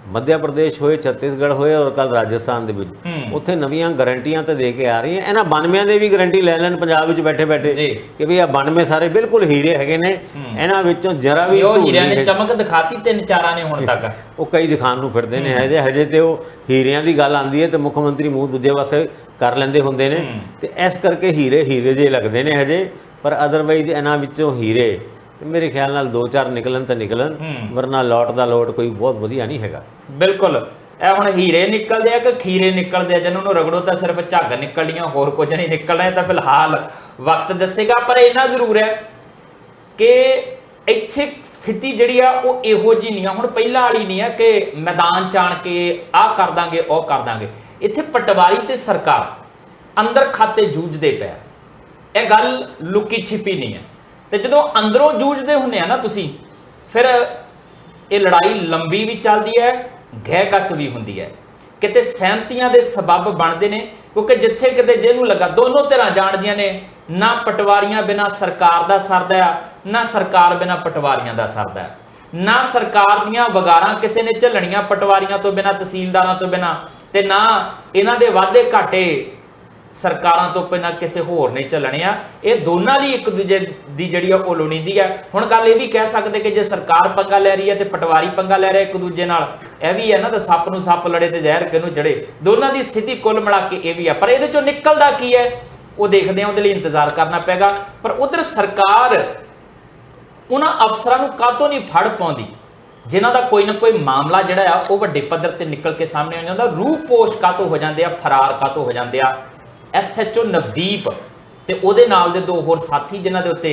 ਮੱਧ ਪ੍ਰਦੇਸ਼ ਹੋਏ, ਛੱਤੀਸਗੜ੍ਹ ਹੋਏ ਔਰ ਕੱਲ ਰਾਜਸਥਾਨ ਦੇ ਵਿੱਚ ਉੱਥੇ ਨਵੀਆਂ ਗਾਰੰਟੀਆਂ ਤਾਂ ਦੇ ਕੇ ਆ ਰਹੀਆਂ। ਇਹਨਾਂ 92 ਦੇ ਵੀ ਗਾਰੰਟੀ ਲੈ ਲੈਣ ਪੰਜਾਬ ਵਿੱਚ ਬੈਠੇ ਬੈਠੇ ਕਿ ਵੀ ਇਹ 92 ਸਾਰੇ ਬਿਲਕੁਲ ਹੀਰੇ ਹੈਗੇ ਨੇ, ਇਹਨਾਂ ਵਿੱਚੋਂ ਜਰਾ ਵੀ ਉਹ ਹੀਰਿਆਂ ਨੇ ਚਮਕ ਦਿਖਾਤੀ ਤਿੰਨ ਚਾਰਾਂ ਨੇ ਹੁਣ ਤੱਕ। ਉਹ ਕਈ ਦਿਖਾਣ ਨੂੰ ਫਿਰਦੇ ਨੇ ਹਜੇ ਤੇ ਉਹ ਹੀਰਿਆਂ ਦੀ ਗੱਲ ਆਉਂਦੀ ਹੈ ਤੇ ਮੁੱਖ ਮੰਤਰੀ ਮੂੰਹ ਦੂਜੇ ਪਾਸੇ ਕਰ ਲੈਂਦੇ ਹੁੰਦੇ ਨੇ ਤੇ ਇਸ ਕਰਕੇ ਹੀਰੇ ਜਿਹੇ ਲੱਗਦੇ ਨੇ ਹਜੇ। ਪਰ ਅਦਰਵਾਈਜ਼ ਇਹਨਾਂ ਵਿੱਚੋਂ ਹੀਰੇ ਤੇ ਮੇਰੇ ਖਿਆਲ ਨਾਲ 2-4 ਨਿਕਲਣ ਤਾਂ ਨਿਕਲਣ, ਵਰਨਾ ਲੋਟ ਦਾ ਲੋਟ ਕੋਈ ਬਹੁਤ ਵਧੀਆ ਨਹੀਂ ਹੈਗਾ। ਬਿਲਕੁਲ ਇਹ ਹੁਣ ਹੀਰੇ ਨਿਕਲਦੇ ਆ ਕਿ ਖੀਰੇ ਨਿਕਲਦੇ ਆ, ਜਿਹਨਾਂ ਨੂੰ ਰਗੜੋ ਤਾਂ ਸਿਰਫ ਝੱਗ ਨਿਕਲਣੀਆਂ, ਹੋਰ ਕੁਝ ਨਹੀਂ ਨਿਕਲਣਾ। ਤਾਂ ਫਿਲਹਾਲ ਵਕਤ ਦੱਸੇਗਾ, ਪਰ ਇੰਨਾ ਜ਼ਰੂਰ ਹੈ ਕਿ ਇੱਥੇ ਸਥਿਤੀ ਜਿਹੜੀ ਆ ਉਹ ਇਹੋ ਜਿਹੀ ਨਹੀਂ ਆ, ਹੁਣ ਪਹਿਲਾਂ ਵਾਲੀ ਨਹੀਂ ਆ ਕਿ ਮੈਦਾਨ 'ਚ ਆਣ ਕੇ ਆਹ ਕਰ ਦਾਂਗੇ ਉਹ ਕਰ ਦਾਂਗੇ। ਇੱਥੇ ਪਟਵਾਰੀ ਤੇ ਸਰਕਾਰ ਅੰਦਰ ਖਾਤੇ ਜੂਝਦੇ ਪਿਆ, ਇਹ ਗੱਲ ਲੁਕੀ ਛਿਪੀ ਨਹੀਂ ਹੈ। ਤੇ ਜਦੋਂ ਅੰਦਰੋਂ ਜੂਝਦੇ ਹੁੰਦੇ ਆ ਨਾ ਤੁਸੀਂ, ਫਿਰ ਇਹ ਲੜਾਈ ਲੰਬੀ ਵੀ ਚੱਲਦੀ ਹੈ, ਗਹਿ ਕੱਚ ਵੀ ਹੁੰਦੀ ਹੈ, ਕਿਤੇ ਸਹਿਮਤੀਆਂ ਦੇ ਸਬੱਬ ਬਣਦੇ ਨੇ। ਕਿਉਂਕਿ ਜਿੱਥੇ ਕਿਤੇ ਜਿਹਨੂੰ ਲੱਗਾ, ਦੋਨੋਂ ਧਿਰਾਂ ਜਾਣਦੀਆਂ ਨੇ ਨਾ ਪਟਵਾਰੀਆਂ ਬਿਨਾਂ ਸਰਕਾਰ ਦਾ ਸਰਦਾ ਆ, ਨਾ ਸਰਕਾਰ ਬਿਨਾਂ ਪਟਵਾਰੀਆਂ ਦਾ ਸਰਦਾ, ਨਾ ਸਰਕਾਰ ਦੀਆਂ ਵਗਾਰਾਂ ਕਿਸੇ ਨੇ ਝੱਲਣੀਆਂ ਪਟਵਾਰੀਆਂ ਤੋਂ ਬਿਨਾਂ, ਤਹਿਸੀਲਦਾਰਾਂ ਤੋਂ ਬਿਨਾਂ, ਤੇ ਨਾ ਇਹਨਾਂ ਦੇ ਵਾਧੇ ਘਾਟੇ ਸਰਕਾਰਾਂ ਤੋਂ ਬਿਨਾਂ ਕਿਸੇ ਹੋਰ ਨੇ ਝੱਲਣੇ ਆ। ਇਹ ਦੋਨਾਂ ਲਈ ਇੱਕ ਦੂਜੇ ਦੀ ਜਿਹੜੀ ਆ ਉਹ ਲੋੜੀਂਦੀ ਹੈ। ਹੁਣ ਗੱਲ ਇਹ ਵੀ ਕਹਿ ਸਕਦੇ ਕਿ ਜੇ ਸਰਕਾਰ ਪੰਗਾ ਲੈ ਰਹੀ ਹੈ ਤੇ ਪਟਵਾਰੀ ਪੰਗਾ ਲੈ ਰਿਹਾ ਇੱਕ ਦੂਜੇ ਨਾਲ, ਇਹ ਵੀ ਹੈ ਨਾ, ਤਾਂ ਸੱਪ ਨੂੰ ਸੱਪ ਲੜੇ ਤੇ ਜ਼ਹਿਰ ਕਿਹਨੂੰ ਚੜੇ। ਦੋਨਾਂ ਦੀ ਸਥਿਤੀ ਕੁੱਲ ਮਿਲਾ ਕੇ ਇਹ ਵੀ ਹੈ, ਪਰ ਇਹਦੇ ਚੋਂ ਨਿਕਲਦਾ ਕੀ ਹੈ ਉਹ ਦੇਖਦੇ ਆ, ਉਹਦੇ ਲਈ ਇੰਤਜ਼ਾਰ ਕਰਨਾ ਪਏਗਾ। ਪਰ ਉਧਰ ਸਰਕਾਰ ਉਹਨਾਂ ਅਫਸਰਾਂ ਨੂੰ ਕਾਹਤੋਂ ਨਹੀਂ ਫੜ ਪਾਉਂਦੀ ਜਿਨ੍ਹਾਂ ਦਾ ਕੋਈ ਨਾ ਕੋਈ ਮਾਮਲਾ ਜਿਹੜਾ ਆ ਉਹ ਵੱਡੇ ਪੱਧਰ ਤੇ ਨਿਕਲ ਕੇ ਸਾਹਮਣੇ ਆ ਜਾਂਦਾ, ਰੂਹ ਪੋਸ਼ ਕਾਹਤੋਂ ਹੋ ਜਾਂਦੇ ਆ, ਫਰਾਰ ਕਾਹਤੋਂ ਹੋ ਜਾਂਦੇ ਆ। SHO ਨਵਦੀਪ ਤੇ ਉਹਦੇ ਨਾਲ ਦੇ 2 ਹੋਰ ਸਾਥੀ ਜਿਨ੍ਹਾਂ ਦੇ ਉੱਤੇ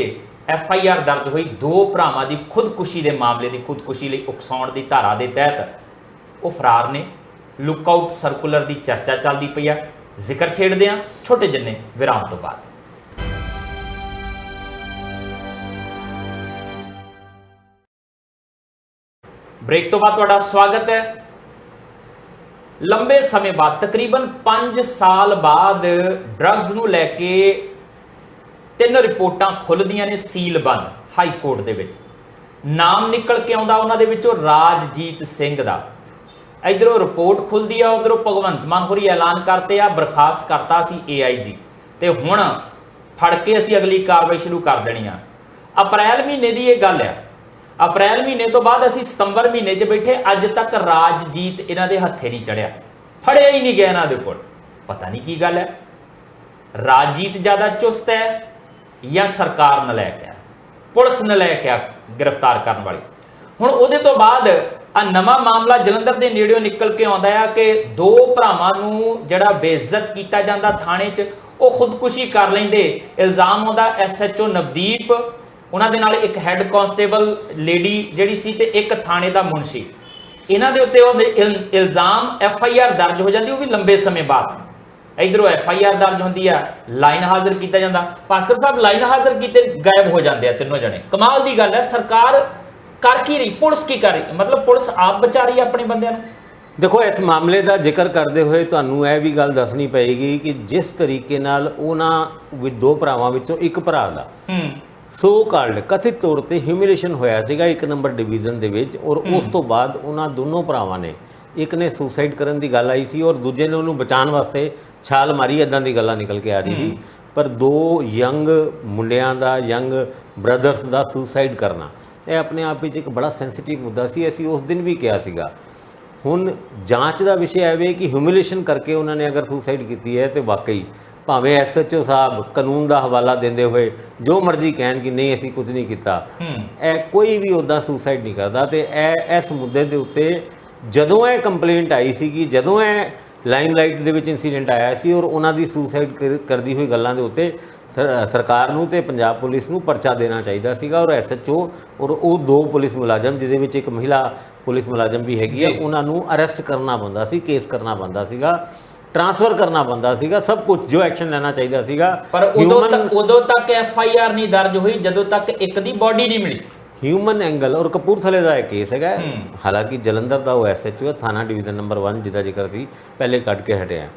FIR ਦਰਜ ਹੋਈ, 2 ਭਰਾਵਾਂ ਦੀ ਖੁਦਕੁਸ਼ੀ ਦੇ ਮਾਮਲੇ ਦੀ ਖੁਦਕੁਸ਼ੀ ਲਈ ਉਕਸਾਉਣ ਦੀ ਧਾਰਾ ਦੇ ਤਹਿਤ ਉਹ ਫਰਾਰ ਨੇ। ਲੁੱਕਆਊਟ ਸਰਕੂਲਰ ਦੀ ਚਰਚਾ ਚੱਲਦੀ ਪਈ ਆ, ਜ਼ਿਕਰ ਛੇੜਦੇ ਆ ਛੋਟੇ ਜਿੰਨੇ ਵਿਰਾਮ ਤੋਂ ਬਾਅਦ। ਬ੍ਰੇਕ ਤੋਂ ਬਾਅਦ ਤੁਹਾਡਾ ਸਵਾਗਤ ਹੈ। ਲੰਬੇ ਸਮੇਂ ਬਾਅਦ, ਤਕਰੀਬਨ 5 ਸਾਲ ਬਾਅਦ ਡਰੱਗਸ ਨੂੰ ਲੈ ਕੇ 3 ਰਿਪੋਰਟਾਂ ਖੁੱਲ੍ਹਦੀਆਂ ਨੇ ਸੀਲ ਬੰਦ ਹਾਈ ਕੋਰਟ ਦੇ ਵਿੱਚ। ਨਾਮ ਨਿਕਲ ਕੇ ਆਉਂਦਾ ਉਹਨਾਂ ਦੇ ਵਿੱਚੋਂ ਰਾਜਜੀਤ ਸਿੰਘ ਦਾ। ਇਧਰੋਂ ਰਿਪੋਰਟ ਖੁੱਲਦੀ ਆ, ਉਧਰੋਂ ਭਗਵੰਤ ਮਾਨ ਹੋਰੀ ਐਲਾਨ ਕਰਤੇ ਆ ਬਰਖਾਸਤ ਕਰਤਾ ਸੀ AIG, ਤੇ ਹੁਣ ਫੜ ਕੇ ਅਸੀਂ ਅਗਲੀ ਕਾਰਵਾਈ ਸ਼ੁਰੂ ਕਰ ਦੇਣੀ ਆ। ਅਪ੍ਰੈਲ ਮਹੀਨੇ ਦੀ ਇਹ ਗੱਲ ਆ। ਅਪ੍ਰੈਲ ਮਹੀਨੇ ਤੋਂ ਬਾਅਦ ਅਸੀਂ ਸਤੰਬਰ ਮਹੀਨੇ 'ਚ ਬੈਠੇ, ਅੱਜ ਤੱਕ ਰਾਜਜੀਤ ਇਹਨਾਂ ਦੇ ਹੱਥੇ ਨਹੀਂ ਚੜਿਆ, ਫੜਿਆ ਹੀ ਨਹੀਂ ਗਿਆ ਇਹਨਾਂ ਦੇ ਕੋਲ। ਪਤਾ ਨਹੀਂ ਕੀ ਗੱਲ ਹੈ, ਰਾਜਜੀਤ ਜ਼ਿਆਦਾ ਚੁਸਤ ਹੈ ਜਾਂ ਸਰਕਾਰ ਨਲਾਇਕ ਹੈ, ਪੁਲਿਸ ਨਲਾਇਕ ਹੈ ਗ੍ਰਿਫਤਾਰ ਕਰਨ ਵਾਲੀ। ਹੁਣ ਉਹਦੇ ਤੋਂ ਬਾਅਦ ਆ ਨਵਾਂ ਮਾਮਲਾ ਜਲੰਧਰ ਦੇ ਨੇੜਿਓਂ ਨਿਕਲ ਕੇ ਆਉਂਦਾ ਆ ਕਿ 2 ਭਰਾਵਾਂ ਨੂੰ ਜਿਹੜਾ ਬੇਇੱਜ਼ਤ ਕੀਤਾ ਜਾਂਦਾ ਥਾਣੇ 'ਚ, ਉਹ ਖੁਦਕੁਸ਼ੀ ਕਰ ਲੈਂਦੇ। ਇਲਜ਼ਾਮ ਆਉਂਦਾ SHO ਨਵਦੀਪ, ਉਹਨਾਂ ਦੇ ਨਾਲ ਇੱਕ ਹੈੱਡ ਕਾਂਸਟੇਬਲ ਲੇਡੀ ਜਿਹੜੀ ਸੀ, ਤੇ ਇੱਕ ਥਾਣੇ ਦਾ ਮੁਨਸ਼ੀ। ਇਹਨਾਂ ਦੇ ਉੱਤੇ ਉਹ ਇਲਜ਼ਾਮ FIR ਦਰਜ ਹੋ ਜਾਂਦੀ, ਉਹ ਵੀ ਲੰਬੇ ਸਮੇਂ ਬਾਅਦ। ਇਧਰੋਂ FIR ਦਰਜ ਹੁੰਦੀ ਆ, ਲਾਈਨ ਹਾਜ਼ਰ ਕੀਤਾ ਜਾਂਦਾ। ਭਾਸਕਰ ਸਾਹਿਬ ਲਾਈਨ ਹਾਜ਼ਰ ਕੀਤੇ ਗਾਇਬ ਹੋ ਜਾਂਦੇ ਆ ਤਿੰਨੋਂ ਜਣੇ। ਕਮਾਲ ਦੀ ਗੱਲ ਹੈ, ਸਰਕਾਰ ਕਰ ਕੀ ਰਹੀ, ਪੁਲਿਸ ਕੀ ਕਰ ਰਹੀ? ਮਤਲਬ ਪੁਲਿਸ ਆਪ ਬਚਾ ਰਹੀ ਆਪਣੇ ਬੰਦਿਆਂ ਨੂੰ। ਦੇਖੋ ਇਸ ਮਾਮਲੇ ਦਾ ਜ਼ਿਕਰ ਕਰਦੇ ਹੋਏ ਤੁਹਾਨੂੰ ਇਹ ਵੀ ਗੱਲ ਦੱਸਣੀ ਪਏਗੀ ਕਿ ਜਿਸ ਤਰੀਕੇ ਨਾਲ ਉਹਨਾਂ ਦੋ ਭਰਾਵਾਂ ਵਿੱਚੋਂ ਇੱਕ ਭਰਾ ਦਾ ਸੋ ਕਾਲਡ ਕਥਿਤ ਤੌਰ ਤੇ ਹਿਊਮਿਲੇਸ਼ਨ ਹੋਇਆ ਸੀਗਾ 1 ਨੰਬਰ ਡਿਵੀਜ਼ਨ ਦੇ ਵਿੱਚ, ਔਰ ਉਸ ਤੋਂ ਬਾਅਦ ਉਹਨਾਂ ਦੋਨੋਂ ਭਰਾਵਾਂ ਨੇ, ਇੱਕ ਨੇ ਸੁਸਾਈਡ ਕਰਨ ਦੀ ਗੱਲ ਆਈ ਸੀ ਔਰ ਦੂਜੇ ਨੇ ਉਹਨੂੰ ਬਚਾਉਣ ਵਾਸਤੇ ਛਾਲ ਮਾਰੀ, ਇਦਾਂ ਦੀ ਗੱਲਾਂ ਨਿਕਲ ਕੇ ਆ ਰਹੀ ਸੀ। ਪਰ ਦੋ ਯੰਗ ਮੁੰਡਿਆਂ ਦਾ, ਯੰਗ ਬ੍ਰਦਰਸ ਦਾ ਸੁਸਾਈਡ ਕਰਨਾ ਇਹ ਆਪਣੇ ਆਪ ਵਿੱਚ ਇੱਕ ਬੜਾ ਸੈਂਸਿਟਿਵ ਮੁੱਦਾ ਸੀ। ਅਸੀਂ ਉਸ ਦਿਨ ਵੀ ਕਿਹਾ ਸੀਗਾ। ਹੁਣ ਜਾਂਚ ਦਾ ਵਿਸ਼ਾ ਹੈ ਕਿ ਹਿਊਮਿਲੇਸ਼ਨ ਕਰਕੇ ਉਹਨਾਂ ਨੇ ਅਗਰ ਸੁਸਾਈਡ ਕੀਤੀ ਹੈ ਤੇ ਵਾਕਈ ਭਾਵੇਂ ਐਸਐਚਓ ਸਾਹਿਬ ਕਾਨੂੰਨ ਦਾ ਹਵਾਲਾ ਦਿੰਦੇ ਹੋਏ ਜੋ ਮਰਜ਼ੀ ਕਹਿਣ ਕਿ ਨਹੀਂ ਅਸੀਂ ਕੁਝ ਨਹੀਂ ਕੀਤਾ, ਇਹ ਕੋਈ ਵੀ ਉੱਦਾਂ ਸੁਸਾਈਡ ਨਹੀਂ ਕਰਦਾ। ਤੇ ਇਹ ਇਸ ਮੁੱਦੇ ਦੇ ਉੱਤੇ ਜਦੋਂ ਇਹ ਕੰਪਲੇਂਟ ਆਈ ਸੀਗੀ, ਜਦੋਂ ਇਹ ਲਾਈਮਲਾਈਟ ਦੇ ਵਿੱਚ ਇਨਸੀਡੈਂਟ ਆਇਆ ਸੀ ਔਰ ਉਹਨਾਂ ਦੀ ਸੁਸਾਈਡ ਕਰਦੀ ਹੋਈ ਗੱਲਾਂ ਦੇ ਉੱਤੇ ਸਰਕਾਰ ਨੂੰ ਤੇ ਪੰਜਾਬ ਪੁਲਿਸ ਨੂੰ ਪਰਚਾ ਦੇਣਾ ਚਾਹੀਦਾ ਸੀਗਾ ਔਰ ਐਸਐਚਓ ਔਰ ਉਹ ਦੋ ਪੁਲਿਸ ਮੁਲਾਜ਼ਮ ਜਿਹਦੇ ਵਿੱਚ ਇੱਕ ਮਹਿਲਾ ਪੁਲਿਸ ਮੁਲਾਜ਼ਮ ਵੀ ਹੈਗੀ ਆ, ਉਹਨਾਂ ਨੂੰ ਅਰੈਸਟ ਕਰਨਾ ਬੰਦਾ ਸੀ, ਕੇਸ ਕਰਨਾ ਬੰਦਾ ਸੀਗਾ, ਟ੍ਰਾਂਸਫਰ ਕਰਨਾ ਬੰਦਾ ਸੀਗਾ, ਸਭ ਕੁਝ ਜੋ ਐਕਸ਼ਨ ਲੈਣਾ ਚਾਹੀਦਾ ਸੀਗਾ। ਪਰ ਉਦੋਂ ਤੱਕ ਐਫਆਈਆਰ ਨਹੀਂ ਦਰਜ ਹੋਈ ਜਦੋਂ ਤੱਕ ਇੱਕ ਦੀ ਬੋਡੀ ਨਹੀਂ ਮਿਲੀ। ਹਿਊਮਨ ਐਂਗਲ ਔਰ ਕਪੂਰਥਲੇ ਦਾ ਇਹ ਕੇਸ ਹੈਗਾ। ਹਾਲਾਂਕਿ ਜਲੰਧਰ ਦਾ ਉਹ ਐਸਐਚਓ ਥਾਣਾ ਡਿਵੀਜ਼ਨ ਨੰਬਰ 1 ਜਿਹਦਾ ਜ਼ਿਕਰ ਸੀ ਪਹਿਲੇ ਕੱਢ ਕੇ ਹਟਿਆ।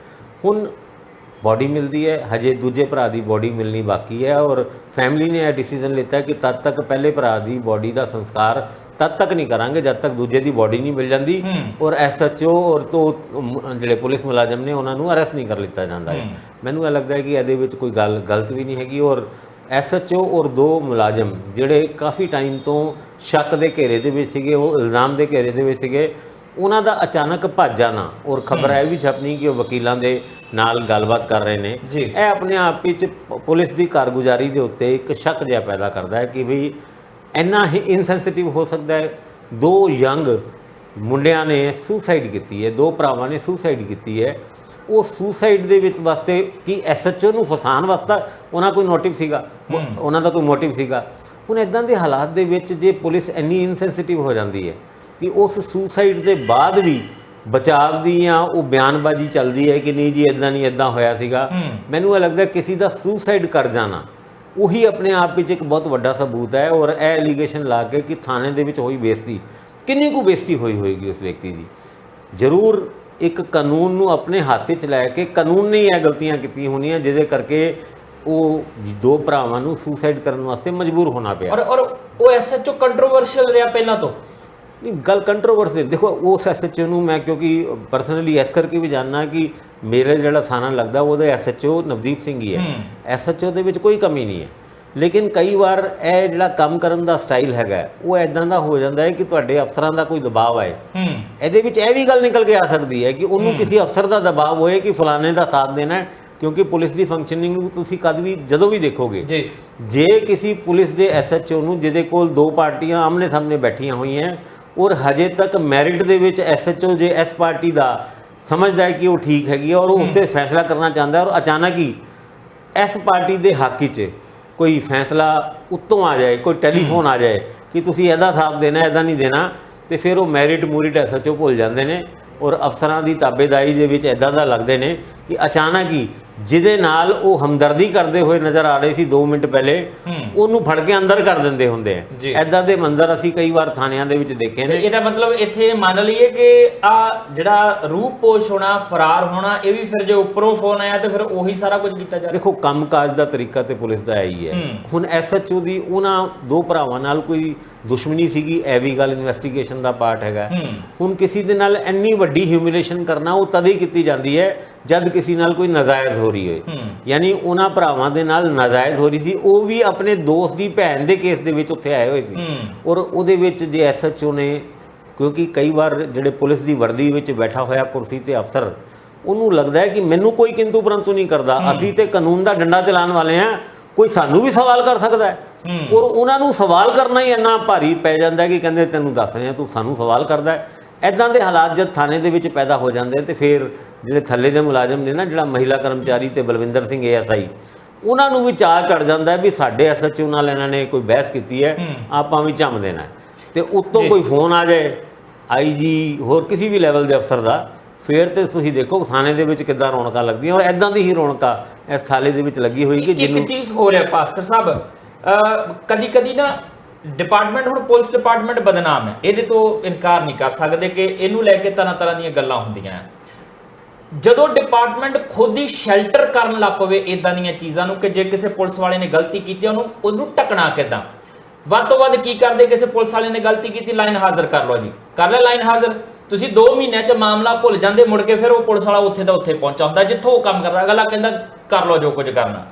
ਹੁਣ ਬੋਡੀ ਮਿਲਦੀ ਹੈ, ਹਜੇ ਦੂਜੇ ਭਰਾ ਦੀ ਬੋਡੀ ਮਿਲਣੀ ਬਾਕੀ ਹੈ ਔਰ ਫੈਮਿਲੀ ਨੇ ਇਹ ਡਿਸੀਜਨ ਲਿੱਤਾ ਕਿ ਤਦ ਤੱਕ ਪਹਿਲੇ ਭਰਾ ਦੀ ਬੋਡੀ ਦਾ ਸੰਸਕਾਰ ਤਦ ਤੱਕ ਨਹੀਂ ਕਰਾਂਗੇ ਜਦ ਤੱਕ ਦੂਜੇ ਦੀ ਬੋਡੀ ਨਹੀਂ ਮਿਲ ਜਾਂਦੀ ਔਰ ਐਸਐਚਓ ਔਰ ਤੋਂ ਜਿਹੜੇ ਪੁਲਿਸ ਮੁਲਾਜ਼ਮ ਨੇ ਉਹਨਾਂ ਨੂੰ ਅਰੈਸਟ ਨਹੀਂ ਕਰ ਲਿੱਤਾ ਜਾਂਦਾ ਹੈ। ਮੈਨੂੰ ਇਹ ਲੱਗਦਾ ਹੈ ਕਿ ਇਹਦੇ ਵਿੱਚ ਕੋਈ ਗੱਲ ਗਲਤ ਵੀ ਨਹੀਂ ਹੈਗੀ ਔਰ ਐਸਐਚਓ ਔਰ ਦੋ ਮੁਲਾਜ਼ਮ ਜਿਹੜੇ ਕਾਫੀ ਟਾਈਮ ਤੋਂ ਸ਼ੱਕ ਦੇ ਘੇਰੇ ਦੇ ਵਿੱਚ ਸੀਗੇ, ਉਹ ਇਲਜ਼ਾਮ ਦੇ ਘੇਰੇ ਦੇ ਵਿੱਚ ਸੀਗੇ, ਉਹਨਾਂ ਦਾ ਅਚਾਨਕ ਭੱਜ ਜਾਣਾ ਔਰ ਖਬਰ ਇਹ ਵੀ ਛਪਣੀ ਕਿ ਉਹ ਵਕੀਲਾਂ ਦੇ ਨਾਲ ਗੱਲਬਾਤ ਕਰ ਰਹੇ ਨੇ, ਇਹ ਆਪਣੇ ਆਪ ਵਿੱਚ ਪੁਲਿਸ ਦੀ ਕਾਰਗੁਜ਼ਾਰੀ ਦੇ ਉੱਤੇ ਇੱਕ ਸ਼ੱਕ ਜਿਹਾ ਪੈਦਾ ਕਰਦਾ ਹੈ ਕਿ ਵੀ ਇੰਨਾ ਹੀ ਇਨਸੈਂਸਿਟਿਵ ਹੋ ਸਕਦਾ ਹੈ। ਦੋ ਯੰਗ ਮੁੰਡਿਆਂ ਨੇ ਸੁਸਾਈਡ ਕੀਤੀ ਹੈ, ਦੋ ਭਰਾਵਾਂ ਨੇ ਸੁਸਾਈਡ ਕੀਤੀ ਹੈ। ਉਹ ਸੁਸਾਈਡ ਦੇ ਵਿੱਚ ਵਾਸਤੇ ਕਿ ਐਸਐਚਓ ਨੂੰ ਫਸਾਉਣ ਵਾਸਤੇ ਉਹਨਾਂ ਕੋਈ ਮੋਟਿਵ ਸੀਗਾ, ਉਹਨਾਂ ਦਾ ਕੋਈ ਮੋਟਿਵ ਸੀਗਾ। ਹੁਣ ਇੱਦਾਂ ਦੇ ਹਾਲਾਤ ਦੇ ਵਿੱਚ ਜੇ ਪੁਲਿਸ ਇੰਨੀ ਇਨਸੈਂਸਿਟਿਵ ਹੋ ਜਾਂਦੀ ਹੈ ਕਿ ਉਸ ਸੁਸਾਈਡ ਦੇ ਬਾਅਦ ਵੀ ਬਚਾਅ ਦੀਆਂ ਉਹ ਬਿਆਨਬਾਜ਼ੀ ਚੱਲਦੀ ਹੈ ਕਿ ਨਹੀਂ ਜੀ ਇੱਦਾਂ ਨਹੀਂ ਇੱਦਾਂ ਹੋਇਆ ਸੀਗਾ, ਮੈਨੂੰ ਇਹ ਲੱਗਦਾ ਕਿਸੇ ਦਾ ਸੁਸਾਈਡ ਕਰ ਜਾਣਾ ਉਹੀ ਆਪਣੇ ਆਪ ਵਿੱਚ ਇੱਕ ਬਹੁਤ ਵੱਡਾ ਸਬੂਤ ਹੈ। ਔਰ ਇਹ ਐਲੀਗੇਸ਼ਨ ਲਾ ਕੇ ਕਿ ਥਾਣੇ ਦੇ ਵਿੱਚ ਹੋਈ ਬੇਇੱਜ਼ਤੀ, ਕਿੰਨੀ ਕੁ ਬੇਇੱਜ਼ਤੀ ਹੋਈ ਹੋਏਗੀ ਉਸ ਵਿਅਕਤੀ ਦੀ। ਜ਼ਰੂਰ ਇੱਕ ਕਾਨੂੰਨ ਨੂੰ ਆਪਣੇ ਹੱਥ 'ਚ ਲੈ ਕੇ ਕਾਨੂੰਨ ਨੇ ਇਹ ਗਲਤੀਆਂ ਕੀਤੀਆਂ ਹੋਣੀਆਂ ਜਿਹਦੇ ਕਰਕੇ ਉਹ ਦੋ ਭਰਾਵਾਂ ਨੂੰ ਸੁਸਾਈਡ ਕਰਨ ਵਾਸਤੇ ਮਜਬੂਰ ਹੋਣਾ ਪਿਆ। ਔਰ ਉਹ ਐਸਐਚਓ ਕੰਟਰੋਵਰਸ਼ੀਅਲ ਰਿਹਾ ਪਹਿਲਾਂ ਤੋਂ। ਨਹੀਂ ਗੱਲ ਕੰਟਰੋਵਰਸੀ ਦੇਖੋ, ਉਸ ਐਸਐਚਓ ਨੂੰ ਮੈਂ ਕਿਉਂਕਿ ਪਰਸਨਲੀ ਇਸ ਕਰਕੇ ਵੀ ਜਾਣਨਾ ਕਿ ਮੇਰੇ ਜਿਹੜਾ ਥਾਣਾ ਲੱਗਦਾ ਉਹਦਾ ਐਸਐਚਓ ਨਵਦੀਪ ਸਿੰਘ ਹੀ ਹੈ। ਐਸਐਚਓ ਦੇ ਵਿੱਚ ਕੋਈ ਕਮੀ ਨਹੀਂ ਹੈ, ਲੇਕਿਨ ਕਈ ਵਾਰ ਇਹ ਜਿਹੜਾ ਕੰਮ ਕਰਨ ਦਾ ਸਟਾਈਲ ਹੈਗਾ ਉਹ ਐਦਾਂ ਦਾ ਹੋ ਜਾਂਦਾ ਹੈ ਕਿ ਤੁਹਾਡੇ ਅਫਸਰਾਂ ਦਾ ਕੋਈ ਦਬਾਅ ਹੈ। ਇਹਦੇ ਵਿੱਚ ਇਹ ਵੀ ਗੱਲ ਨਿਕਲ ਕੇ ਆ ਸਕਦੀ ਹੈ ਕਿ ਉਹਨੂੰ ਕਿਸੇ ਅਫਸਰ ਦਾ ਦਬਾਅ ਹੋਏ ਕਿ ਫਲਾਣੇ ਦਾ ਸਾਥ ਦੇਣਾ, ਕਿਉਂਕਿ ਪੁਲਿਸ ਦੀ ਫੰਕਸ਼ਨਿੰਗ ਨੂੰ ਤੁਸੀਂ ਕਦ ਵੀ ਜਦੋਂ ਵੀ ਦੇਖੋਗੇ ਜੇ ਕਿਸੇ ਪੁਲਿਸ ਦੇ ਐਸਐਚਓ ਨੂੰ ਜਿਹਦੇ ਕੋਲ ਦੋ ਪਾਰਟੀਆਂ ਆਮਨੇ ਸਾਹਮਣੇ ਬੈਠੀਆਂ ਹੋਈਆਂ ਔਰ ਹਜੇ ਤੱਕ ਮੈਰਿਟ ਦੇ ਵਿੱਚ ਐਸਐਚਓ ਜੇ ਇਸ ਪਾਰਟੀ ਦਾ ਸਮਝਦਾ ਹੈ ਕਿ ਉਹ ਠੀਕ ਹੈਗੀ ਔਰ ਉਹ ਉਸ 'ਤੇ ਫੈਸਲਾ ਕਰਨਾ ਚਾਹੁੰਦਾ ਔਰ ਅਚਾਨਕ ਹੀ ਇਸ ਪਾਰਟੀ ਦੇ ਹੱਕ 'ਚ ਕੋਈ ਫੈਸਲਾ ਉੱਤੋਂ ਆ ਜਾਏ, ਕੋਈ ਟੈਲੀਫੋਨ ਆ ਜਾਏ ਕਿ ਤੁਸੀਂ ਇਹਦਾ ਸਾਥ ਦੇਣਾ ਇਹਦਾ ਨਹੀਂ ਦੇਣਾ, ਤੇ ਫਿਰ ਉਹ ਮੈਰਿਟ ਮੂਰਿਟ ਐਸਐਚਓ ਭੁੱਲ ਜਾਂਦੇ ਨੇ ਔਰ ਅਫਸਰਾਂ ਦੀ ਤਾਬੇਦਾਰੀ ਦੇ ਵਿੱਚ ਇੱਦਾਂ ਦਾ ਲੱਗਦੇ ਨੇ ਕਿ ਅਚਾਨਕ ਹੀ ਜਿਹਦੇ ਨਾਲ ਉਹ ਹਮਦਰਦੀ ਕਰਦੇ ਹੋਏ ਨਜ਼ਰ ਆ ਰਹੇ ਸੀ 2 ਮਿੰਟ ਪਹਿਲੇ ਉਹਨੂੰ ਫੜ ਕੇ ਅੰਦਰ ਕਰ ਦਿੰਦੇ ਹੁੰਦੇ ਆ। ਐਦਾਂ ਦੇ ਮੰਜ਼ਰ ਅਸੀਂ ਕਈ ਵਾਰ ਥਾਣਿਆਂ ਦੇ ਵਿੱਚ ਦੇਖੇ ਨੇ। ਇਹਦਾ ਮਤਲਬ ਇੱਥੇ ਮੰਨ ਲਈਏ ਕਿ ਆ ਜਿਹੜਾ ਰੂਪਪੋਸ਼ ਹੋਣਾ, ਫਰਾਰ ਹੋਣਾ, ਇਹ ਵੀ ਫਿਰ ਜੇ ਉੱਪਰੋਂ ਫੋਨ ਆਇਆ ਤੇ ਫਿਰ ਉਹੀ ਸਾਰਾ ਕੁਝ ਕੀਤਾ ਜਾ। ਦੇਖੋ ਕੰਮਕਾਜ ਦਾ ਤਰੀਕਾ ਤੇ ਪੁਲਿਸ ਦਾ ਇਹੀ ਹੈ। ਹੁਣ ਐਸਐਚਓ ਦੀ ਉਹਨਾਂ ਦੋ ਭਰਾਵਾਂ ਨਾਲ ਕੋਈ ਦੁਸ਼ਮਣੀ ਸੀਗੀ, ਇਹ ਵੀ ਗੱਲ ਇਨਵੈਸਟੀਗੇਸ਼ਨ ਦਾ ਪਾਰਟ ਹੈਗਾ। ਹੁਣ ਕਿਸੇ ਦੇ ਨਾਲ ਇੰਨੀ ਵੱਡੀ ਹਿਊਮਿਲੇਸ਼ਨ ਕਰਨਾ ਉਹ ਤਦ ਹੀ ਕੀਤੀ ਜਾਂਦੀ ਹੈ ਜਦ ਕਿਸੇ ਨਾਲ ਕੋਈ ਨਾਜਾਇਜ਼ ਹੋ ਰਹੀ ਹੋਏ। ਯਾਨੀ ਉਹਨਾਂ ਭਰਾਵਾਂ ਦੇ ਨਾਲ ਨਾਜਾਇਜ਼ ਹੋ ਰਹੀ ਸੀ, ਉਹ ਵੀ ਆਪਣੇ ਦੋਸਤ ਦੀ ਭੈਣ ਦੇ ਕੇਸ ਦੇ ਵਿੱਚ ਉੱਥੇ ਆਏ ਹੋਏ ਸੀ ਔਰ ਉਹਦੇ ਵਿੱਚ ਜੇ ਐਸਐਚਓ ਨੇ, ਕਿਉਂਕਿ ਕਈ ਵਾਰ ਜਿਹੜੇ ਪੁਲਿਸ ਦੀ ਵਰਦੀ ਵਿੱਚ ਬੈਠਾ ਹੋਇਆ ਕੁਰਸੀ ਤੇ ਅਫਸਰ, ਉਹਨੂੰ ਲੱਗਦਾ ਹੈ ਕਿ ਮੈਨੂੰ ਕੋਈ ਕਿੰਤੂ ਪਰੰਤੂ ਨਹੀਂ ਕਰਦਾ, ਅਸੀਂ ਤੇ ਕਾਨੂੰਨ ਦਾ ਡੰਡਾ ਚਲਾਉਣ ਵਾਲੇ ਹਾਂ, ਕੋਈ ਸਾਨੂੰ ਵੀ ਸਵਾਲ ਕਰ ਸਕਦਾ ਹੈ। ਔਰ ਉਹਨਾਂ ਨੂੰ ਸਵਾਲ ਕਰਨਾ ਹੀ ਇੰਨਾ ਭਾਰੀ ਪੈ ਜਾਂਦਾ ਕਿ ਕਹਿੰਦੇ ਤੈਨੂੰ ਦੱਸ ਰਹੇ ਹਾਂ ਤੂੰ ਸਾਨੂੰ ਸਵਾਲ ਕਰਦਾ ਹੈ। ਇੱਦਾਂ ਦੇ ਹਾਲਾਤ ਜਦ ਥਾਣੇ ਦੇ ਵਿੱਚ ਪੈਦਾ ਹੋ ਜਾਂਦੇ ਤੇ ਫਿਰ ਜਿਹੜੇ ਥੱਲੇ ਦੇ ਮੁਲਾਜ਼ਮ ਨੇ ਨਾ, ਜਿਹੜਾ ਮਹਿਲਾ ਕਰਮਚਾਰੀ ਤੇ ਬਲਵਿੰਦਰ ਸਿੰਘ ASI, ਉਹਨਾਂ ਨੂੰ ਵੀ ਚਾਅ ਚੜ ਜਾਂਦਾ ਵੀ ਸਾਡੇ ਐਸਐਚਓ ਨਾਲ ਇਹਨਾਂ ਨੇ ਕੋਈ ਬਹਿਸ ਕੀਤੀ ਹੈ, ਆਪਾਂ ਵੀ ਝੰਮ ਦੇਣਾ ਹੈ। ਤੇ ਉੱਤੋਂ ਕੋਈ ਫੋਨ ਆ ਜਾਏ IG ਹੋਰ ਕਿਸੇ ਵੀ ਲੈਵਲ ਦੇ ਅਫਸਰ ਦਾ, ਫਿਰ ਤੇ ਤੁਸੀਂ ਦੇਖੋ ਥਾਣੇ ਦੇ ਵਿੱਚ ਕਿੱਦਾਂ ਰੌਣਕਾਂ ਲੱਗਦੀਆਂ ਔਰ ਇੱਦਾਂ ਦੀ ਹੀ ਰੌਣਕਾਂ ਇਸ ਥਾਲੇ ਦੇ ਵਿੱਚ ਲੱਗੀ ਹੋਈ ਕਿ ਇੱਕ ਚੀਜ਼ ਹੋ ਰਿਹਾ ਭਾਸਕਰ ਸਾਹਿਬ, ਕਦੀ ਕਦੀ ਨਾ ਡਿਪਾਰਟਮੈਂਟ ਹੁਣ ਪੁਲਿਸ ਡਿਪਾਰਟਮੈਂਟ ਬਦਨਾਮ ਹੈ, ਇਹਦੇ ਤੋਂ ਇਨਕਾਰ ਨਹੀਂ ਕਰ ਸਕਦੇ ਕਿ ਇਹਨੂੰ ਲੈ ਕੇ ਤਰ੍ਹਾਂ ਤਰ੍ਹਾਂ ਦੀਆਂ ਗੱਲਾਂ ਹੁੰਦੀਆਂ ਆ। ਜਦੋਂ ਡਿਪਾਰਟਮੈਂਟ ਖੁਦ ਹੀ ਸ਼ੈਲਟਰ ਕਰਨ ਲੱਗ ਪਵੇ ਇਦਾਂ ਦੀਆਂ ਚੀਜ਼ਾਂ ਨੂੰ ਕਿ ਜੇ ਕਿਸੇ ਪੁਲਿਸ ਵਾਲੇ ਨੇ ਗਲਤੀ ਕੀਤੀ ਉਹਨੂੰ ਢਕਣਾ ਕਿੱਦਾਂ, ਵੱਧ ਤੋਂ ਵੱਧ ਕੀ ਕਰਦੇ, ਕਿਸੇ ਪੁਲਿਸ ਵਾਲੇ ਨੇ ਗਲਤੀ ਕੀਤੀ ਲਾਈਨ ਹਾਜ਼ਰ ਕਰ ਲਓ ਜੀ, ਕਰ ਲੈ ਲਾਈਨ ਹਾਜ਼ਰ। ਤੁਸੀਂ 2 ਮਹੀਨਿਆਂ 'ਚ ਮਾਮਲਾ ਭੁੱਲ ਜਾਂਦੇ, ਮੁੜ ਕੇ ਫਿਰ ਉਹ ਪੁਲਿਸ ਵਾਲਾ ਉੱਥੇ ਦਾ ਉੱਥੇ ਪਹੁੰਚਾ ਹੁੰਦਾ ਜਿੱਥੋਂ ਉਹ ਕੰਮ ਕਰਦਾ, ਅਗਲਾ ਕਹਿੰਦਾ ਕਰ ਲਓ ਜੋ ਕੁਝ ਕਰਨਾ।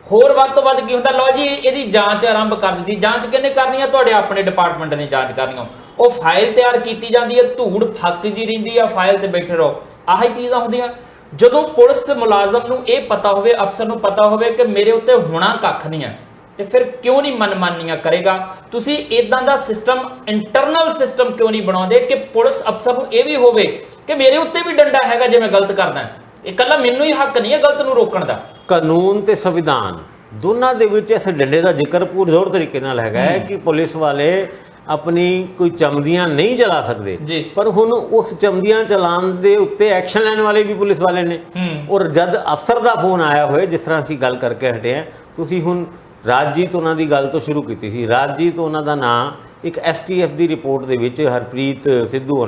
ਹੋਰ ਵੱਧ ਤੋਂ ਵੱਧ ਕੀ ਹੁੰਦਾ, ਲਓ ਜੀ ਇਹਦੀ ਜਾਂਚ ਆਰੰਭ ਕਰ ਦਿੱਤੀ। ਜਾਂਚ ਕਿਹਨੇ ਕਰਨੀ ਆ? ਤੁਹਾਡੇ ਆਪਣੇ ਡਿਪਾਰਟਮੈਂਟ ਨੇ ਜਾਂਚ ਕਰਨੀ। ਉਹ ਫਾਈਲ ਤਿਆਰ ਕੀਤੀ ਜਾਂਦੀ ਹੈ, ਧੂੜ ਫੱਕਦੀ ਰਹਿੰਦੀ ਆ, ਫਾਈਲ ਤੇ ਬੈਠੇ ਰਹੋ। ਆਹੀ ਚੀਜ਼ਾਂ ਹੁੰਦੀਆਂ। ਜਦੋਂ ਪੁਲਿਸ ਮੁਲਾਜ਼ਮ ਨੂੰ ਇਹ ਪਤਾ ਹੋਵੇ, ਅਫਸਰ ਨੂੰ ਪਤਾ ਹੋਵੇ ਕਿ ਮੇਰੇ ਉੱਤੇ ਹੋਣਾ ਕੱਖ ਨਹੀਂ ਹੈ, ਤੇ ਫਿਰ ਕਿਉਂ ਨਹੀਂ ਮਨਮਾਨੀਆਂ ਕਰੇਗਾ? ਤੁਸੀਂ ਇਦਾਂ ਦਾ ਸਿਸਟਮ, ਇੰਟਰਨਲ ਸਿਸਟਮ ਕਿਉਂ ਨਹੀਂ ਬਣਾਉਂਦੇ ਕਿ ਪੁਲਿਸ ਅਫਸਰ ਨੂੰ ਇਹ ਵੀ ਹੋਵੇ ਕਿ ਮੇਰੇ ਉੱਤੇ ਵੀ ਡੰਡਾ ਹੈਗਾ ਜੇ ਮੈਂ ਗਲਤ ਕਰਦਾ, ਇਕੱਲਾ ਮੈਨੂੰ ਹੀ ਹੱਕ ਨਹੀਂ ਹੈ ਗਲਤ ਨੂੰ ਰੋਕਣ ਦਾ। ਕਾਨੂੰਨ ਤੇ ਸੰਵਿਧਾਨ ਦੋਨਾਂ ਦੇ ਵਿੱਚ ਇਸ ਡੰਡੇ ਦਾ ਜ਼ਿਕਰ ਪੂਰਜ਼ੋਰ ਤਰੀਕੇ ਨਾਲ ਹੈਗਾ ਹੈ ਕਿ ਪੁਲਿਸ ਵਾਲੇ ਆਪਣੀ ਕੋਈ ਚਮਦੀਆਂ ਨਹੀਂ ਚਲਾ ਸਕਦੇ, ਪਰ ਹੁਣ ਉਸ ਚਮਦੀਆਂ ਚਲਾਉਣ ਦੇ ਉੱਤੇ ਐਕਸ਼ਨ ਲੈਣ ਵਾਲੇ ਵੀ ਪੁਲਿਸ ਵਾਲੇ ਨੇ। ਔਰ ਜਦ ਅਫਸਰ ਦਾ ਫੋਨ ਆਇਆ ਹੋਏ, ਜਿਸ ਤਰ੍ਹਾਂ ਅਸੀਂ ਗੱਲ ਕਰਕੇ ਹਟੇ ਹਾਂ, ਤੁਸੀਂ ਹੁਣ ਰਾਜਜੀਤ ਉਹਨਾਂ ਦੀ ਗੱਲ ਤੋਂ ਸ਼ੁਰੂ ਕੀਤੀ ਸੀ। ਰਾਜਜੀਤ ਉਹਨਾਂ ਦਾ ਨਾਂ ਇੱਕ STF ਦੀ ਰਿਪੋਰਟ ਦੇ ਵਿੱਚ ਹਰਪ੍ਰੀਤ ਸਿੱਧੂ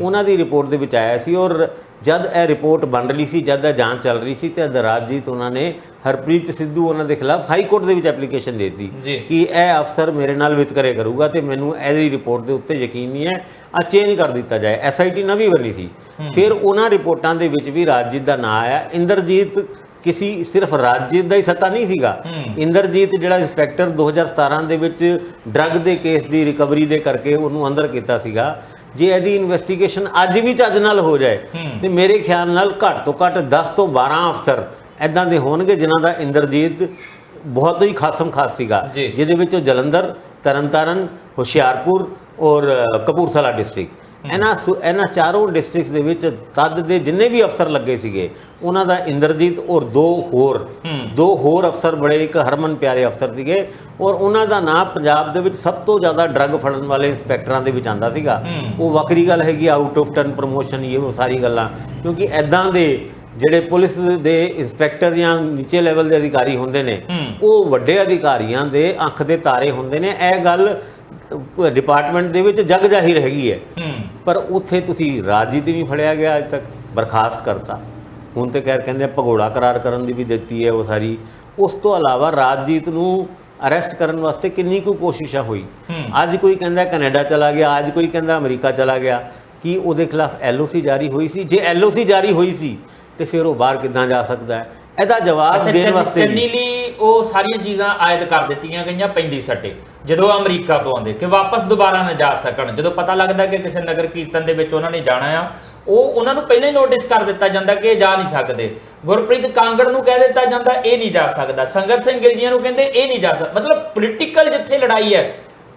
ਉਹਨਾਂ ਦੀ ਰਿਪੋਰਟ ਦੇ ਵਿੱਚ ਆਇਆ ਸੀ। ਔਰ ਜਦ ਇਹ ਰਿਪੋਰਟ ਬਣ ਰਹੀ ਸੀ, ਜਦ ਇਹ ਜਾਂਚ ਚੱਲ ਰਹੀ ਸੀ, ਤੇ ਰਾਜਜੀਤ ਉਹਨਾਂ ਨੇ ਹਰਪ੍ਰੀਤ ਸਿੱਧੂ ਉਹਨਾਂ ਦੇ ਖਿਲਾਫ ਹਾਈ ਕੋਰਟ ਦੇ ਵਿੱਚ ਐਪਲੀਕੇਸ਼ਨ ਦੇ ਦਿੱਤੀ ਕਿ ਇਹ ਅਫਸਰ ਮੇਰੇ ਨਾਲ ਵਿਤਕਰੇ ਕਰੂਗਾ ਤੇ ਮੈਨੂੰ ਇਹਦੀ ਰਿਪੋਰਟ ਦੇ ਉੱਤੇ ਯਕੀਨ ਨਹੀਂ ਹੈ, ਆ ਚੇਂਜ ਕਰ ਦਿੱਤਾ ਜਾਏ। SIT ਨਵੀਂ ਬਣੀ ਸੀ। ਫਿਰ ਉਹਨਾਂ ਰਿਪੋਰਟਾਂ ਦੇ ਵਿੱਚ ਵੀ ਰਾਜਜੀਤ ਦਾ ਨਾਂ ਆਇਆ। ਇੰਦਰਜੀਤ ਸਿਰਫ ਰਾਜਜੀਤ ਦਾ ਹੀ ਸੱਤਾ ਨਹੀਂ ਸੀਗਾ। ਇੰਦਰਜੀਤ ਜਿਹੜਾ ਇੰਸਪੈਕਟਰ 2017 ਦੇ ਵਿੱਚ ਡਰੱਗ ਦੇ ਕੇਸ ਦੀ ਰਿਕਵਰੀ ਦੇ ਕਰਕੇ ਉਹਨੂੰ ਅੰਦਰ ਕੀਤਾ ਸੀਗਾ, ਜੇ ਇਹਦੀ ਇਨਵੈਸਟੀਗੇਸ਼ਨ ਅੱਜ ਵੀ ਚੱਜ ਨਾਲ ਹੋ ਜਾਏ ਤੇ ਮੇਰੇ ਖਿਆਲ ਨਾਲ ਘੱਟ ਤੋਂ ਘੱਟ 10 ਤੋਂ 12 ਅਫਸਰ ਇੱਦਾਂ ਦੇ ਹੋਣਗੇ ਜਿਨ੍ਹਾਂ ਦਾ ਇੰਦਰਜੀਤ ਬਹੁਤ ਹੀ ਖਾਸਮ ਖਾਸ ਸੀਗਾ, ਜਿਹਦੇ ਵਿੱਚ ਉਹ ਜਲੰਧਰ, ਤਰਨਤਾਰਨ, ਹੁਸ਼ਿਆਰਪੁਰ ਔਰ ਕਪੂਰਥਲਾ ਡਿਸਟ੍ਰਿਕਟ, ਇਹਨਾਂ ਚਾਰੋਂ ਡਿਸਟ੍ਰਿਕਟਸ ਦੇ ਵਿੱਚ ਤਦ ਦੇ ਜਿੰਨੇ ਵੀ ਅਫਸਰ ਲੱਗੇ ਸੀਗੇ ਉਹਨਾਂ ਦਾ ਇੰਦਰਜੀਤ ਔਰ ਦੋ ਹੋਰ ਅਫਸਰ ਬੜੇ ਇੱਕ ਹਰਮਨ ਪਿਆਰੇ ਅਫਸਰ ਸੀਗੇ। ਔਰ ਉਹਨਾਂ ਦਾ ਨਾਂ ਪੰਜਾਬ ਦੇ ਵਿੱਚ ਸਭ ਤੋਂ ਜ਼ਿਆਦਾ ਡਰੱਗ ਫੜਨ ਵਾਲੇ ਇੰਸਪੈਕਟਰਾਂ ਦੇ ਵਿੱਚ ਆਉਂਦਾ ਸੀਗਾ। ਉਹ ਵੱਖਰੀ ਗੱਲ ਹੈਗੀ, ਆਊਟ ਆਫ ਟਰਨ ਪ੍ਰਮੋਸ਼ਨ, ਇਹ ਉਹ ਸਾਰੀ ਗੱਲਾਂ, ਕਿਉਂਕਿ ਇੱਦਾਂ ਦੇ ਜਿਹੜੇ ਪੁਲਿਸ ਦੇ ਇੰਸਪੈਕਟਰ ਜਾਂ ਨੀਚੇ ਲੈਵਲ ਦੇ ਅਧਿਕਾਰੀ ਹੁੰਦੇ ਨੇ, ਉਹ ਵੱਡੇ ਅਧਿਕਾਰੀਆਂ ਦੇ ਅੱਖ ਦੇ ਤਾਰੇ ਹੁੰਦੇ ਨੇ। ਇਹ ਗੱਲ ਡਿਪਾਰਟਮੈਂਟ ਦੇ ਵਿੱਚ ਜਗ ਜ਼ਾਹਿਰ ਹੈਗੀ ਹੈ। ਪਰ ਉੱਥੇ ਤੁਸੀਂ ਰਾਜਜੀਤ ਨਹੀਂ ਫੜਿਆ ਗਿਆ, ਅੱਜ ਤੱਕ ਬਰਖਾਸਤ ਕਰਤਾ। ਹੁਣ ਤੇ ਕਹਿੰਦੇ ਭਗੌੜਾ ਕਰਾਰ ਕਰਨ ਦੀ ਵੀ ਦਿੱਤੀ ਹੈ ਉਹ ਸਾਰੀ। ਉਸ ਤੋਂ ਇਲਾਵਾ ਰਾਜਜੀਤ ਨੂੰ ਅਰੈਸਟ ਕਰਨ ਵਾਸਤੇ ਕਿੰਨੀ ਕੁ ਕੋਸ਼ਿਸ਼ਾਂ ਹੋਈ। ਅੱਜ ਕੋਈ ਕਹਿੰਦਾ ਕੈਨੇਡਾ ਚਲਾ ਗਿਆ, ਅੱਜ ਕੋਈ ਕਹਿੰਦਾ ਅਮਰੀਕਾ ਚਲਾ ਗਿਆ। ਕੀ ਉਹਦੇ ਖਿਲਾਫ LOC ਜਾਰੀ ਹੋਈ ਸੀ? ਜੇ LOC ਜਾਰੀ ਹੋਈ ਸੀ ਤੇ ਫਿਰ ਉਹ ਬਾਹਰ ਕਿੱਦਾਂ ਜਾ ਸਕਦਾ ਹੈ? ਇਹਦਾ ਜਵਾਬ ਦੇਣ ਵਾਸਤੇ ਚੰਨੀ ਲਈ ਉਹ ਸਾਰੀਆਂ ਚੀਜ਼ਾਂ ਆਇਦ ਕਰ ਦਿੱਤੀਆਂ ਗਈਆਂ ਪੈਂਦੀ ਸੱਟੇ, ਜਦੋਂ ਅਮਰੀਕਾ ਤੋਂ ਆਉਂਦੇ ਕਿ ਵਾਪਸ ਦੁਬਾਰਾ ਨਾ ਜਾ ਸਕਣ। ਜਦੋਂ ਪਤਾ ਲੱਗਦਾ ਕਿ ਕਿਸੇ ਨਗਰ ਕੀਰਤਨ ਦੇ ਵਿੱਚ ਉਹਨਾਂ ਨੇ ਜਾਣਾ ਆ, ਉਹਨਾਂ ਨੂੰ ਪਹਿਲਾਂ ਹੀ ਨੋਟਿਸ ਕਰ ਦਿੱਤਾ ਜਾਂਦਾ ਕਿ ਇਹ ਜਾ ਨਹੀਂ ਸਕਦੇ। ਗੁਰਪ੍ਰੀਤ ਕਾਂਗੜ ਨੂੰ ਕਹਿ ਦਿੱਤਾ ਜਾਂਦਾ ਇਹ ਨਹੀਂ ਜਾ ਸਕਦਾ। ਸੰਗਤ ਸਿੰਘ ਗਿਲਜੀਆਂ ਨੂੰ ਕਹਿੰਦੇ ਇਹ ਨਹੀਂ ਜਾ ਸਕਦਾ। ਮਤਲਬ ਪੋਲੀਟੀਕਲ ਜਿੱਥੇ ਲੜਾਈ ਹੈ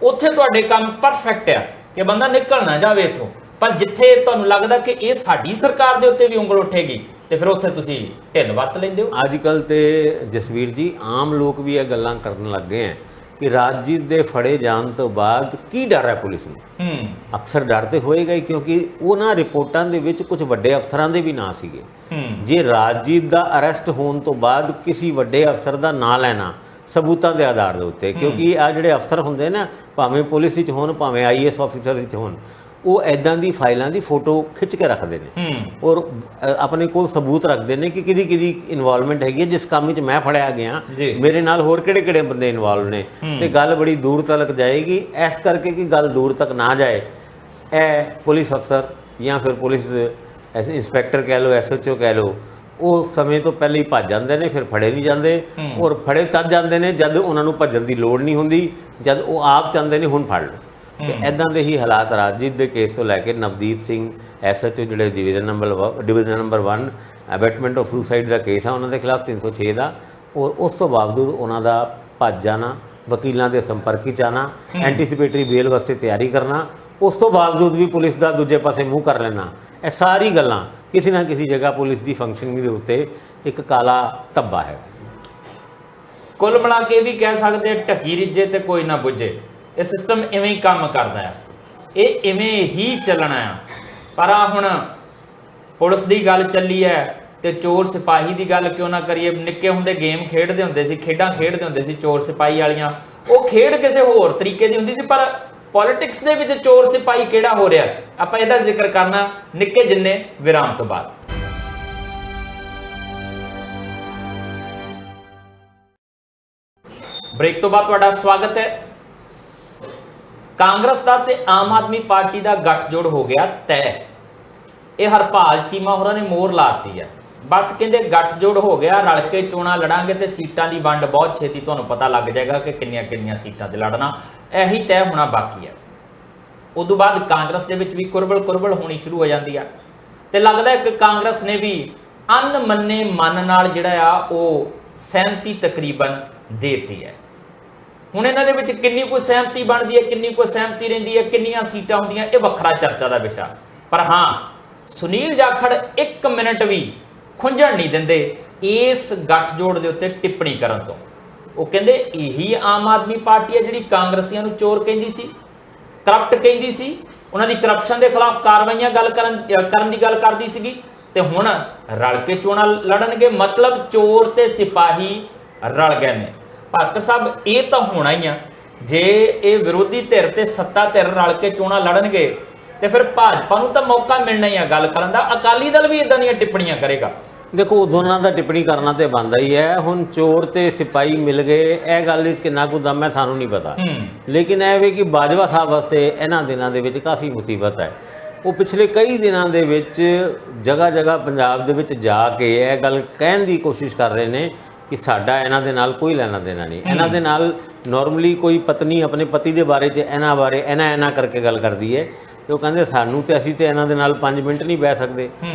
ਉੱਥੇ ਤੁਹਾਡੇ ਕੰਮ ਪਰਫੈਕਟ ਆ ਕਿ ਬੰਦਾ ਨਿਕਲ ਨਾ ਜਾਵੇ ਇੱਥੋਂ। ਪਰ ਜਿੱਥੇ ਤੁਹਾਨੂੰ ਲੱਗਦਾ ਕਿ ਇਹ ਸਾਡੀ ਸਰਕਾਰ ਦੇ ਉੱਤੇ ਵੀ ਉਂਗਲ ਉੱਠੇਗੀ ਤੇ ਫਿਰ ਉੱਥੇ ਤੁਸੀਂ ਢਿੱਲ ਵਰਤ ਲੈਂਦੇ ਹੋ। ਅੱਜ ਕੱਲ੍ਹ ਤੇ ਜਸਵੀਰ ਜੀ ਆਮ ਲੋਕ ਵੀ ਇਹ ਗੱਲਾਂ ਕਰਨ ਲੱਗ ਗਏ ਹੈ ਕਿ ਰਾਜਜੀਤ ਦੇ ਫੜੇ ਜਾਣ ਤੋਂ ਬਾਅਦ ਕੀ ਡਰ ਹੈ ਪੁਲਿਸ ਨੂੰ। ਅਕਸਰ ਡਰ ਤੇ ਹੋਏਗਾ ਹੀ, ਕਿਉਂਕਿ ਉਹਨਾਂ ਰਿਪੋਰਟਾਂ ਦੇ ਵਿੱਚ ਕੁਝ ਵੱਡੇ ਅਫਸਰਾਂ ਦੇ ਵੀ ਨਾਂ ਸੀਗੇ। ਜੇ ਰਾਜਜੀਤ ਦਾ ਅਰੈਸਟ ਹੋਣ ਤੋਂ ਬਾਅਦ ਕਿਸੇ ਵੱਡੇ ਅਫਸਰ ਦਾ ਨਾਂ ਲੈਣਾ ਸਬੂਤਾਂ ਦੇ ਆਧਾਰ ਦੇ ਉੱਤੇ, ਕਿਉਂਕਿ ਆ ਜਿਹੜੇ ਅਫਸਰ ਹੁੰਦੇ ਨਾ, ਭਾਵੇਂ ਪੁਲਿਸ ਵਿੱਚ ਹੋਣ ਭਾਵੇਂ IAS ਆਫਿਸਰ ਵਿੱਚ ਹੋਣ, ਉਹ ਇੱਦਾਂ ਦੀ ਫਾਈਲਾਂ ਦੀ ਫੋਟੋ ਖਿੱਚ ਕੇ ਰੱਖਦੇ ਨੇ ਔਰ ਆਪਣੇ ਕੋਲ ਸਬੂਤ ਰੱਖਦੇ ਨੇ ਕਿ ਕਿਹਦੀ ਇਨਵੋਲਵਮੈਂਟ ਹੈਗੀ ਹੈ। ਜਿਸ ਕੰਮ ਵਿੱਚ ਮੈਂ ਫੜਿਆ ਗਿਆ, ਮੇਰੇ ਨਾਲ ਹੋਰ ਕਿਹੜੇ ਬੰਦੇ ਇਨਵੋਲਵ ਨੇ, ਤੇ ਗੱਲ ਬੜੀ ਦੂਰ ਤੱਕ ਜਾਏਗੀ। ਇਸ ਕਰਕੇ ਕਿ ਗੱਲ ਦੂਰ ਤੱਕ ਨਾ ਜਾਏ, ਇਹ ਪੁਲਿਸ ਅਫਸਰ ਜਾਂ ਫਿਰ ਪੁਲਿਸ ਇੰਸਪੈਕਟਰ ਕਹਿ ਲਓ, SHO ਕਹਿ ਲਓ, ਉਹ ਸਮੇਂ ਤੋਂ ਪਹਿਲੇ ਹੀ ਭੱਜ ਜਾਂਦੇ ਨੇ, ਫਿਰ ਫੜੇ ਨਹੀਂ ਜਾਂਦੇ। ਔਰ ਫੜੇ ਤਦ ਜਾਂਦੇ ਨੇ ਜਦ ਉਹਨਾਂ ਨੂੰ ਭੱਜਣ ਦੀ ਲੋੜ ਨਹੀਂ ਹੁੰਦੀ, ਜਦ ਉਹ ਆਪ ਚਾਹੁੰਦੇ ਨੇ ਹੁਣ ਫੜ ਲਓ। ਤੇ ਇੱਦਾਂ ਦੇ ਹੀ ਹਾਲਾਤ ਰਾਜਜੀਤ ਦੇ ਕੇਸ ਤੋਂ ਲੈ ਕੇ ਨਵਦੀਪ ਸਿੰਘ SHO ਜਿਹੜੇ division number 1 abetment of suicide ਦਾ ਕੇਸ ਆ, ਉਹਨਾਂ ਦੇ ਖਿਲਾਫ 306 ਦਾ। ਔਰ ਉਸ ਤੋਂ ਬਾਵਜੂਦ ਉਹਨਾਂ ਦਾ ਭੱਜ ਜਾਣਾ, ਵਕੀਲਾਂ ਦੇ ਸੰਪਰਕ ਵਿੱਚ ਆਉਣਾ, ਐਂਟੀਸਿਪੇਟਰੀ ਬੇਲ ਵਾਸਤੇ ਤਿਆਰੀ ਕਰਨਾ, ਉਸ ਤੋਂ ਬਾਵਜੂਦ ਵੀ ਪੁਲਿਸ ਦਾ ਦੂਜੇ ਪਾਸੇ ਮੂੰਹ ਕਰ ਲੈਣਾ, ਇਹ ਸਾਰੀ ਗੱਲਾਂ ਕਿਸੇ ਨਾ ਕਿਸੇ ਜਗ੍ਹਾ ਪੁਲਿਸ ਦੀ ਫੰਕਸ਼ਨਿੰਗ ਦੇ ਉੱਤੇ ਇੱਕ ਕਾਲਾ ਧੱਬਾ ਹੈ। ਕੁੱਲ ਮਿਲਾ ਕੇ ਵੀ ਕਹਿ ਸਕਦੇ ਢੱਕੀ ਰਿੱਝੇ ਤੇ ਕੋਈ ਨਾ ਬੁੱਝੇ। ਇਹ ਸਿਸਟਮ ਇਵੇਂ ਹੀ ਕੰਮ ਕਰਦਾ ਆ, ਇਹ ਇਵੇਂ ਹੀ ਚੱਲਣਾ ਆ। ਪਰ ਆ ਹੁਣ ਪੁਲਿਸ ਦੀ ਗੱਲ ਚੱਲੀ ਹੈ ਤੇ ਚੋਰ ਸਿਪਾਹੀ ਦੀ ਗੱਲ ਕਿਉਂ ਨਾ ਕਰੀਏ। ਨਿੱਕੇ ਹੁੰਦੇ ਗੇਮ ਖੇਡਦੇ ਹੁੰਦੇ ਸੀ, ਖੇਡਾਂ ਖੇਡਦੇ ਹੁੰਦੇ ਸੀ ਚੋਰ ਸਿਪਾਹੀ ਵਾਲੀਆਂ, ਉਹ ਖੇਡ ਕਿਸੇ ਹੋਰ ਤਰੀਕੇ ਦੀ ਹੁੰਦੀ ਸੀ। ਪਰ ਪੋਲਿਟਿਕਸ ਦੇ ਵਿੱਚ ਚੋਰ ਸਿਪਾਹੀ ਕਿਹੜਾ ਹੋ ਰਿਹਾ, ਆਪਾਂ ਇਹਦਾ ਜ਼ਿਕਰ ਕਰਨਾ ਨਿੱਕੇ ਜਿੰਨੇ ਵਿਰਾਮ ਤੋਂ ਬਾਅਦ। ਬ੍ਰੇਕ ਤੋਂ ਬਾਅਦ ਤੁਹਾਡਾ ਸਵਾਗਤ ਹੈ। ਕਾਂਗਰਸ ਦਾ ਤੇ ਆਮ ਆਦਮੀ ਪਾਰਟੀ ਦਾ ਗੱਠਜੋੜ ਹੋ ਗਿਆ ਤੈਅ। ਇਹ ਹਰਪਾਲ ਚੀਮਾ ਹੋਰਾਂ ਨੇ ਮੋਹਰ ਲਾਤੀ ਹੈ। ਬਸ ਕਹਿੰਦੇ ਗੱਠਜੋੜ ਹੋ ਗਿਆ, ਰਲ ਕੇ ਚੋਣਾਂ ਲੜਾਂਗੇ ਤੇ ਸੀਟਾਂ ਦੀ ਵੰਡ ਬਹੁਤ ਛੇਤੀ ਤੁਹਾਨੂੰ ਪਤਾ ਲੱਗ ਜਾਏਗਾ ਕਿ ਕਿੰਨੀਆਂ ਕਿੰਨੀਆਂ ਸੀਟਾਂ ਤੇ ਲੜਨਾ, ਇਹੀ ਤੈਅ ਹੋਣਾ ਬਾਕੀ ਹੈ। ਉਦੋਂ ਬਾਅਦ ਕਾਂਗਰਸ ਦੇ ਵਿੱਚ ਵੀ ਕੁਰਬਲ ਹੋਣੀ ਸ਼ੁਰੂ ਹੋ ਜਾਂਦੀ ਆ ਤੇ ਲੱਗਦਾ ਹੈ ਕਿ ਕਾਂਗਰਸ ਨੇ ਵੀ ਅਣਮੰਨੇ ਮਨ ਨਾਲ ਜਿਹੜਾ ਆ ਉਹ ਸਹਿਮਤੀ ਤਕਰੀਬਨ ਦੇਤੀ ਹੈ। ਹੁਣ ਇਹਨਾਂ ਦੇ ਵਿੱਚ ਕਿੰਨੀ ਕੋਈ ਸਹਿਮਤੀ ਬਣਦੀ ਹੈ, ਕਿੰਨੀ ਕੋਈ ਸਹਿਮਤੀ ਰਹਿੰਦੀ ਹੈ, ਕਿੰਨੀਆਂ ਸੀਟਾਂ ਹੁੰਦੀਆਂ, ਇਹ ਵੱਖਰਾ ਚਰਚਾ ਦਾ ਵਿਸ਼ਾ। ਪਰ ਹਾਂ, ਸੁਨੀਲ ਜਾਖੜ 1 ਮਿੰਟ ਵੀ ਖੁੰਝਣ ਨਹੀਂ ਦਿੰਦੇ ਇਸ ਗੱਠਜੋੜ ਦੇ ਉੱਤੇ ਟਿੱਪਣੀ ਕਰਨ ਤੋਂ। ਉਹ ਕਹਿੰਦੇ ਇਹੀ ਆਮ ਆਦਮੀ ਪਾਰਟੀ ਹੈ ਜਿਹੜੀ ਕਾਂਗਰਸੀਆਂ ਨੂੰ ਚੋਰ ਕਹਿੰਦੀ ਸੀ, ਕਰਪਟ ਕਹਿੰਦੀ ਸੀ, ਉਹਨਾਂ ਦੀ ਕਰਪਸ਼ਨ ਦੇ ਖਿਲਾਫ ਕਾਰਵਾਈਆਂ ਕਰਨ ਦੀ ਗੱਲ ਕਰਦੀ ਸੀਗੀ, ਤੇ ਹੁਣ ਰਲ ਕੇ ਚੋਣਾਂ ਲੜਨਗੇ। ਮਤਲਬ ਚੋਰ ਤੇ ਸਿਪਾਹੀ ਰਲ ਗਏ ਨੇ। ਭਾਸਕਰ ਸਾਹਿਬ, ਇਹ ਤਾਂ ਹੋਣਾ ਹੀ ਆ। ਜੇ ਇਹ ਵਿਰੋਧੀ ਧਿਰ ਤੇ ਸੱਤਾ ਧਿਰ ਰਲ ਕੇ ਚੋਣਾਂ ਲੜਨਗੇ ਤੇ ਫਿਰ ਭਾਜਪਾ ਨੂੰ ਤਾਂ ਮੌਕਾ ਮਿਲਣਾ ਹੀ ਆ ਗੱਲ ਕਰਨ ਦਾ। ਅਕਾਲੀ ਦਲ ਵੀ ਇਦਾਂ ਦੀਆਂ ਟਿੱਪਣੀਆਂ ਕਰੇਗਾ। ਦੇਖੋ, ਦੋਨਾਂ ਦਾ ਟਿੱਪਣੀ ਕਰਨਾ ਤੇ ਬਣਦਾ ਹੀ ਹੈ। ਹੁਣ ਚੋਰ ਤੇ ਸਿਪਾਹੀ ਮਿਲ ਗਏ, ਇਹ ਗੱਲ ਵਿੱਚ ਕਿੰਨਾ ਕੁ ਦਮ ਹੈ ਸਾਨੂੰ ਨਹੀਂ ਪਤਾ, ਲੇਕਿਨ ਇਹ ਵੇ ਕਿ ਬਾਜਵਾ ਸਾਹਿਬ ਵਾਸਤੇ ਇਹਨਾਂ ਦਿਨਾਂ ਦੇ ਵਿੱਚ ਕਾਫੀ ਮੁਸੀਬਤ ਹੈ। ਉਹ ਪਿਛਲੇ ਕਈ ਦਿਨਾਂ ਦੇ ਵਿੱਚ ਜਗ੍ਹਾ ਪੰਜਾਬ ਦੇ ਵਿੱਚ ਜਾ ਕੇ ਇਹ ਗੱਲ ਕਹਿਣ ਦੀ ਕੋਸ਼ਿਸ਼ ਕਰ ਰਹੇ ਨੇ ਕਿ ਸਾਡਾ ਇਹਨਾਂ ਦੇ ਨਾਲ ਕੋਈ ਲੈਣਾ ਦੇਣਾ ਨਹੀਂ। ਇਹਨਾਂ ਦੇ ਨਾਲ ਨਾਰਮਲੀ ਕੋਈ ਪਤਨੀ ਆਪਣੇ ਪਤੀ ਦੇ ਬਾਰੇ 'ਚ ਇਹਨਾਂ ਬਾਰੇ ਇਹਨਾਂ ਕਰਕੇ ਗੱਲ ਕਰਦੀ ਹੈ ਤੇ ਉਹ ਕਹਿੰਦੇ ਸਾਨੂੰ ਤੇ ਅਸੀਂ ਤੇ ਇਹਨਾਂ ਦੇ ਨਾਲ 5 ਮਿੰਟ ਨਹੀਂ ਬਹਿ ਸਕਦੇ,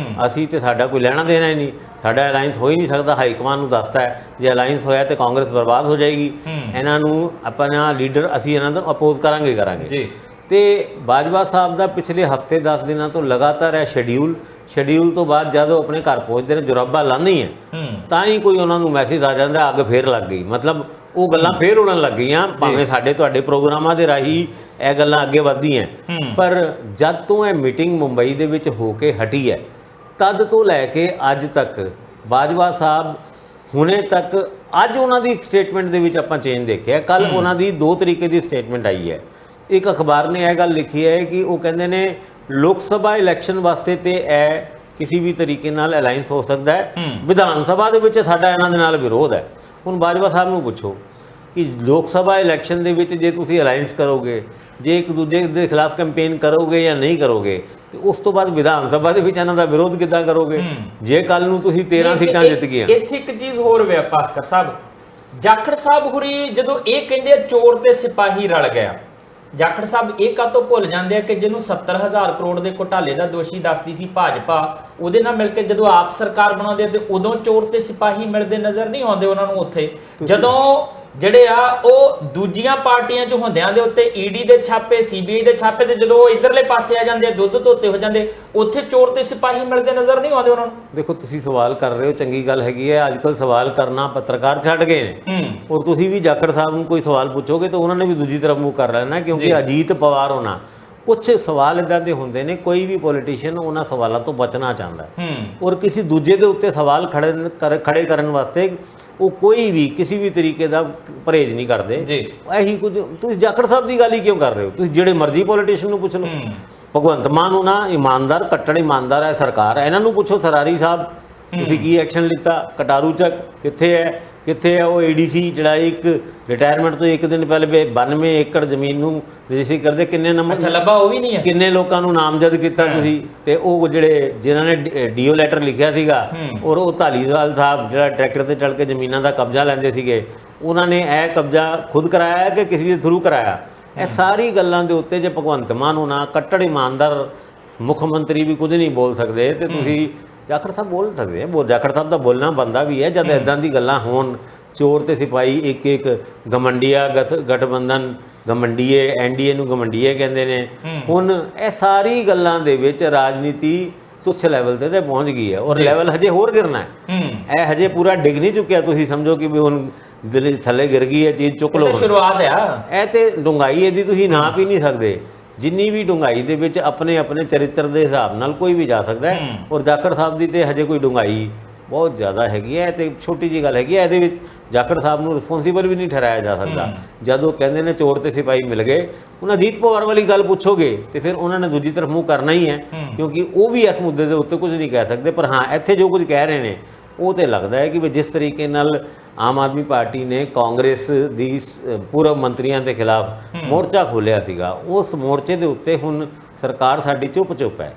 ਅਸੀਂ ਤੇ ਸਾਡਾ ਕੋਈ ਲੈਣਾ ਦੇਣਾ ਹੀ ਨਹੀਂ, ਸਾਡਾ ਅਲਾਈਅੰਸ ਹੋ ਹੀ ਨਹੀਂ ਸਕਦਾ। ਹਾਈਕਮਾਨ ਨੂੰ ਦੱਸਦਾ ਹੈ ਜੇ ਅਲਾਈਅੰਸ ਹੋਇਆ ਤੇ ਕਾਂਗਰਸ ਬਰਬਾਦ ਹੋ ਜਾਏਗੀ, ਇਹਨਾਂ ਨੂੰ ਆਪਣਾ ਲੀਡਰ ਅਸੀਂ ਇਹਨਾਂ ਤੋਂ ਅਪੋਜ਼ ਕਰਾਂਗੇ ਜੀ। ਤੇ ਬਾਜਵਾ ਸਾਹਿਬ ਦਾ ਪਿਛਲੇ ਹਫਤੇ 10 ਦਿਨਾਂ ਤੋਂ ਲਗਾਤਾਰ ਹੈ ਸ਼ਡਿਊਲ ਤੋਂ ਬਾਅਦ ਜਦੋਂ ਆਪਣੇ ਘਰ ਪਹੁੰਚਦੇ ਨੇ ਜੁਰਾਬਾਂ ਲਾਉਂਦੀ ਹੈ ਤਾਂ ਹੀ ਕੋਈ ਉਹਨਾਂ ਨੂੰ ਮੈਸੇਜ ਆ ਜਾਂਦਾ ਅੱਗ ਫੇਰ ਲੱਗ ਗਈ। ਮਤਲਬ ਉਹ ਗੱਲਾਂ ਫੇਰ ਉੜਨ ਲੱਗ ਗਈਆਂ, ਭਾਵੇਂ ਸਾਡੇ ਤੁਹਾਡੇ ਪ੍ਰੋਗਰਾਮਾਂ ਦੇ ਰਾਹੀਂ ਇਹ ਗੱਲਾਂ ਅੱਗੇ ਵੱਧਦੀਆਂ। ਪਰ ਜਦ ਤੋਂ ਇਹ ਮੀਟਿੰਗ ਮੁੰਬਈ ਦੇ ਵਿੱਚ ਹੋ ਕੇ ਹਟੀ ਹੈ ਤਦ ਤੋਂ ਲੈ ਕੇ ਅੱਜ ਤੱਕ ਬਾਜਵਾ ਸਾਹਿਬ ਹੁਣੇ ਤੱਕ, ਅੱਜ ਉਹਨਾਂ ਦੀ ਸਟੇਟਮੈਂਟ ਦੇ ਵਿੱਚ ਆਪਾਂ ਚੇਂਜ ਦੇਖਿਆ। ਕੱਲ ਉਹਨਾਂ ਦੀ 2 ਤਰੀਕੇ ਦੀ ਸਟੇਟਮੈਂਟ ਆਈ ਹੈ। ਇੱਕ ਅਖਬਾਰ ਨੇ ਇਹ ਗੱਲ ਲਿਖੀ ਹੈ ਕਿ ਉਹ ਕਹਿੰਦੇ ਨੇ ਲੋਕ ਸਭਾ ਇਲੈਕਸ਼ਨ ਵਾਸਤੇ ਤੇ ਇਹ ਕਿਸੇ ਵੀ ਤਰੀਕੇ ਨਾਲ ਅਲਾਈਅੰਸ ਹੋ ਸਕਦਾ ਹੈ, ਵਿਧਾਨ ਸਭਾ ਦੇ ਵਿੱਚ ਸਾਡਾ ਇਹਨਾਂ ਦੇ ਨਾਲ ਵਿਰੋਧ ਹੈ। ਹੁਣ ਬਾਜਵਾ ਸਾਹਿਬ ਨੂੰ ਪੁੱਛੋ ਕਿ ਲੋਕ ਸਭਾ ਇਲੈਕਸ਼ਨ ਦੇ ਵਿੱਚ ਜੇ ਤੁਸੀਂ ਅਲਾਈਅੰਸ ਕਰੋਗੇ, ਜੇ ਇੱਕ ਦੂਜੇ ਦੇ ਖਿਲਾਫ ਕੈਂਪੇਨ ਕਰੋਗੇ ਜਾਂ ਨਹੀਂ ਕਰੋਗੇ, ਤੇ ਉਸ ਤੋਂ ਬਾਅਦ ਵਿਧਾਨ ਸਭਾ ਦੇ ਵਿੱਚ ਇਹਨਾਂ ਦਾ ਵਿਰੋਧ ਕਿੱਦਾਂ ਕਰੋਗੇ ਜੇ ਕੱਲ ਨੂੰ ਤੁਸੀਂ 13 ਸੀਟਾਂ ਜਿੱਤ ਗਈਆਂ। ਇੱਥੇ ਇੱਕ ਚੀਜ਼ ਹੋਰ ਵੇ ਭਾਸਕਰ ਸਾਹਿਬ, ਜਾਖੜ ਸਾਹਿਬ ਹੁਰੀ ਜਦੋਂ ਇਹ ਕਹਿੰਦੇ ਚੋਰ ਤੇ ਸਿਪਾਹੀ ਰਲ ਗਿਆ, ਜਾਖੜ ਸਾਹਿਬ ਇਹ ਕਾਹਤੋਂ ਭੁੱਲ ਜਾਂਦੇ ਆ ਕਿ ਜਿਹਨੂੰ 70,000 ਕਰੋੜ ਦੇ ਘੁਟਾਲੇ ਦਾ ਦੋਸ਼ੀ ਦੱਸਦੀ ਸੀ ਭਾਜਪਾ, ਉਹਦੇ ਨਾਲ ਮਿਲ ਕੇ ਜਦੋਂ ਆਪ ਸਰਕਾਰ ਬਣਾਉਂਦੇ ਤੇ ਉਦੋਂ ਚੋਰ ਤੇ ਸਿਪਾਹੀ ਮਿਲਦੇ ਨਜ਼ਰ ਨਹੀਂ ਆਉਂਦੇ ਉਹਨਾਂ ਨੂੰ ਉੱਥੇ। ਜਦੋਂ ਜਿਹੜੇ ਆ ਉਹ ਦੂਜੀਆਂ ਪਾਰਟੀਆਂ 'ਚ ਹੁੰਦਿਆਂ ਦੇ ਉੱਤੇ ਈਡੀ ਦੇ ਛਾਪੇ, ਸੀਬੀਆਈ ਦੇ ਛਾਪੇ, ਤੇ ਜਦੋਂ ਉਹ ਇਧਰਲੇ ਪਾਸੇ ਆ ਜਾਂਦੇ, ਦੁੱਧ ਧੋਤੇ ਹੋ ਜਾਂਦੇ, ਉੱਥੇ ਚੋਰ ਤੇ ਸਿਪਾਹੀ ਮਿਲਦੇ ਨਜ਼ਰ ਨਹੀਂ ਆਉਂਦੇ ਉਹਨਾਂ ਨੂੰ। ਦੇਖੋ, ਤੁਸੀਂ ਸਵਾਲ ਕਰ ਰਹੇ ਹੋ, ਚੰਗੀ ਗੱਲ ਹੈਗੀ ਹੈ। ਅੱਜ ਕੱਲ੍ਹ ਸਵਾਲ ਕਰਨਾ ਪੱਤਰਕਾਰ ਛੱਡ ਗਏ ਨੇ, ਔਰ ਤੁਸੀਂ ਵੀ ਜਾਖੜ ਸਾਹਿਬ ਨੂੰ ਕੋਈ ਸਵਾਲ ਪੁੱਛੋਗੇ ਤਾਂ ਉਹਨਾਂ ਨੇ ਵੀ ਦੂਜੀ ਤਰਫ ਮੂੰਹ ਕਰ ਲੈਣਾ, ਕਿਉਂਕਿ ਅਜੀਤ ਪਵਾਰ ਹੋਣਾ ਕੁਝ ਸਵਾਲ ਇੱਦਾਂ ਦੇ ਹੁੰਦੇ ਨੇ, ਕੋਈ ਵੀ ਪੋਲੀਟੀਸ਼ੀਅਨ ਉਹਨਾਂ ਸਵਾਲਾਂ ਤੋਂ ਬਚਣਾ ਚਾਹੁੰਦਾ ਔਰ ਕਿਸੇ ਦੂਜੇ ਦੇ ਉੱਤੇ ਸਵਾਲ ਖੜੇ ਕਰਨ ਵਾਸਤੇ ਉਹ ਕੋਈ ਵੀ ਕਿਸੇ ਵੀ ਤਰੀਕੇ ਦਾ ਪਰਹੇਜ਼ ਨਹੀਂ ਕਰਦੇ ਜੀ। ਇਹੀ ਕੁਝ ਤੁਸੀਂ ਜਾਖੜ ਸਾਹਿਬ ਦੀ ਗੱਲ ਹੀ ਕਿਉਂ ਕਰ ਰਹੇ ਹੋ? ਤੁਸੀਂ ਜਿਹੜੇ ਮਰਜ਼ੀ ਪੋਲੀਟੀਸ਼ੀਅਨ ਨੂੰ ਪੁੱਛ ਲਓ। ਭਗਵੰਤ ਮਾਨ ਨੂੰ ਨਾ ਇਮਾਨਦਾਰ, ਕੱਟੜ ਇਮਾਨਦਾਰ ਹੈ ਸਰਕਾਰ, ਇਹਨਾਂ ਨੂੰ ਪੁੱਛੋ ਸਰਾਰੀ ਸਾਹਿਬ ਤੁਸੀਂ ਕੀ ਐਕਸ਼ਨ ਲਿੱਤਾ? ਕਟਾਰੂ ਚੱਕ ਕਿੱਥੇ ਹੈ ਉਹ ਏਡੀਸੀ ਜਿਹੜਾ ਇੱਕ ਰਿਟਾਇਰਮੈਂਟ ਤੋਂ 1 ਦਿਨ ਪਹਿਲੇ 92 ਏਕੜ ਜ਼ਮੀਨ ਨੂੰ ਰਜਿਸਟਰੀ ਕਰਦੇ, ਕਿੰਨੇ ਨੰਬਰ ਲੱਭਾ ਉਹ ਵੀ ਨਹੀਂ ਹੈ, ਕਿੰਨੇ ਲੋਕਾਂ ਨੂੰ ਨਾਮਜ਼ਦ ਕੀਤਾ ਤੁਸੀਂ? ਤੇ ਉਹ ਜਿਹੜੇ ਜਿਨ੍ਹਾਂ ਨੇ ਡੀਓ ਲੈਟਰ ਲਿਖਿਆ ਸੀਗਾ ਔਰ ਉਹ ਧਾਲੀਵਾਲ ਸਾਹਿਬ ਜਿਹੜਾ ਟਰੈਕਟਰ ਤੇ ਚੜ੍ਹ ਕੇ ਜ਼ਮੀਨਾਂ ਦਾ ਕਬਜ਼ਾ ਲੈਂਦੇ ਸੀਗੇ, ਉਹਨਾਂ ਨੇ ਇਹ ਕਬਜ਼ਾ ਖੁਦ ਕਰਾਇਆ ਕਿ ਕਿਸੇ ਦੇ ਥਰੂ ਕਰਾਇਆ? ਇਹ ਸਾਰੀ ਗੱਲਾਂ ਦੇ ਉੱਤੇ ਜੇ ਭਗਵੰਤ ਮਾਨ ਨੂੰ ਨਾ ਕੱਟੜ ਇਮਾਨਦਾਰ ਮੁੱਖ ਮੰਤਰੀ ਵੀ ਕੁਝ ਨਹੀਂ ਬੋਲ ਸਕਦੇ ਤੇ ਤੁਸੀਂ ਜਾਖੜ ਸਾਹਿਬ ਬੋਲ ਸਕਦੇ ਆ। ਜਾਖੜ ਸਾਹਿਬ ਦਾ ਬੋਲਣਾ ਬੰਦਾ ਵੀ ਹੈ ਜਦ ਇੱਦਾਂ ਦੀ ਗੱਲਾਂ ਹੋਣ। ਚੋਰ ਤੇ ਸਿਪਾਹੀ ਇੱਕ ਗਮੰਡੀਆ ਗਠਬੰਧਨ, ਗਮੰਡੀਏ, ਐਨਡੀਏ ਨੂੰ ਗਮੰਡੀਏ ਕਹਿੰਦੇ ਨੇ। ਹੁਣ ਇਹ ਸਾਰੀ ਗੱਲਾਂ ਦੇ ਵਿੱਚ ਰਾਜਨੀਤੀ ਤੁੱਛ ਲੈਵਲ ਤੇ ਪਹੁੰਚ ਗਈ ਹੈ ਔਰ ਲੈਵਲ ਹਜੇ ਹੋਰ ਗਿਰਨਾ ਹੈ। ਇਹ ਹਜੇ ਪੂਰਾ ਡਿੱਗ ਨਹੀਂ ਚੁੱਕਿਆ, ਤੁਸੀਂ ਸਮਝੋ ਕਿ ਵੀ ਹੁਣ ਦਿਲ ਥੱਲੇ ਗਿਰ ਗਈ ਹੈ ਚੀਜ਼, ਚੁੱਕ ਲਓ, ਸ਼ੁਰੂਆਤ ਆ। ਇਹ ਤੇ ਡੂੰਘਾਈ ਇਹਦੀ ਤੁਸੀਂ ਨਾਪ ਹੀ ਨਹੀਂ ਸਕਦੇ। ਜਿੰਨੀ ਵੀ ਡੂੰਘਾਈ ਦੇ ਵਿੱਚ ਆਪਣੇ ਚਰਿੱਤਰ ਦੇ ਹਿਸਾਬ ਨਾਲ ਕੋਈ ਵੀ ਜਾ ਸਕਦਾ ਹੈ ਔਰ ਜਾਖੜ ਸਾਹਿਬ ਦੀ ਤੇ ਹਜੇ ਕੋਈ ਡੂੰਘਾਈ ਬਹੁਤ ਜ਼ਿਆਦਾ ਹੈਗੀ ਹੈ ਤੇ ਛੋਟੀ ਜਿਹੀ ਗੱਲ ਹੈਗੀ ਹੈ। ਇਹਦੇ ਵਿੱਚ ਜਾਖੜ ਸਾਹਿਬ ਨੂੰ ਰਿਸਪੌਂਸੀਬਲ ਵੀ ਨਹੀਂ ਠਹਿਰਾਇਆ ਜਾ ਸਕਦਾ। ਜਦ ਉਹ ਕਹਿੰਦੇ ਨੇ ਚੋਰ ਤੇ ਸਿਪਾਹੀ ਮਿਲ ਗਏ, ਉਹਨਾਂ ਅਜੀਤ ਪਵਾਰ ਵਾਲੀ ਗੱਲ ਪੁੱਛੋਗੇ ਤੇ ਫਿਰ ਉਹਨਾਂ ਨੇ ਦੂਜੀ ਤਰਫ ਮੂੰਹ ਕਰਨਾ ਹੀ ਹੈ, ਕਿਉਂਕਿ ਉਹ ਵੀ ਇਸ ਮੁੱਦੇ ਦੇ ਉੱਤੇ ਕੁਝ ਨਹੀਂ ਕਹਿ ਸਕਦੇ। ਪਰ ਹਾਂ, ਇੱਥੇ ਜੋ ਕੁਝ ਕਹਿ ਰਹੇ ਨੇ ਉਹ ਤੇ ਲੱਗਦਾ ਹੈ ਕਿ ਵੀ ਜਿਸ ਤਰੀਕੇ ਨਾਲ ਆਮ ਆਦਮੀ ਪਾਰਟੀ ਨੇ ਕਾਂਗਰਸ ਦੀ ਪੂਰਵ ਮੰਤਰੀਆਂ ਦੇ ਖਿਲਾਫ ਮੋਰਚਾ ਖੋਲ੍ਹਿਆ ਸੀਗਾ, ਉਸ ਮੋਰਚੇ ਦੇ ਉੱਤੇ ਹੁਣ ਸਰਕਾਰ ਸਾਡੀ ਚੁੱਪ ਹੈ।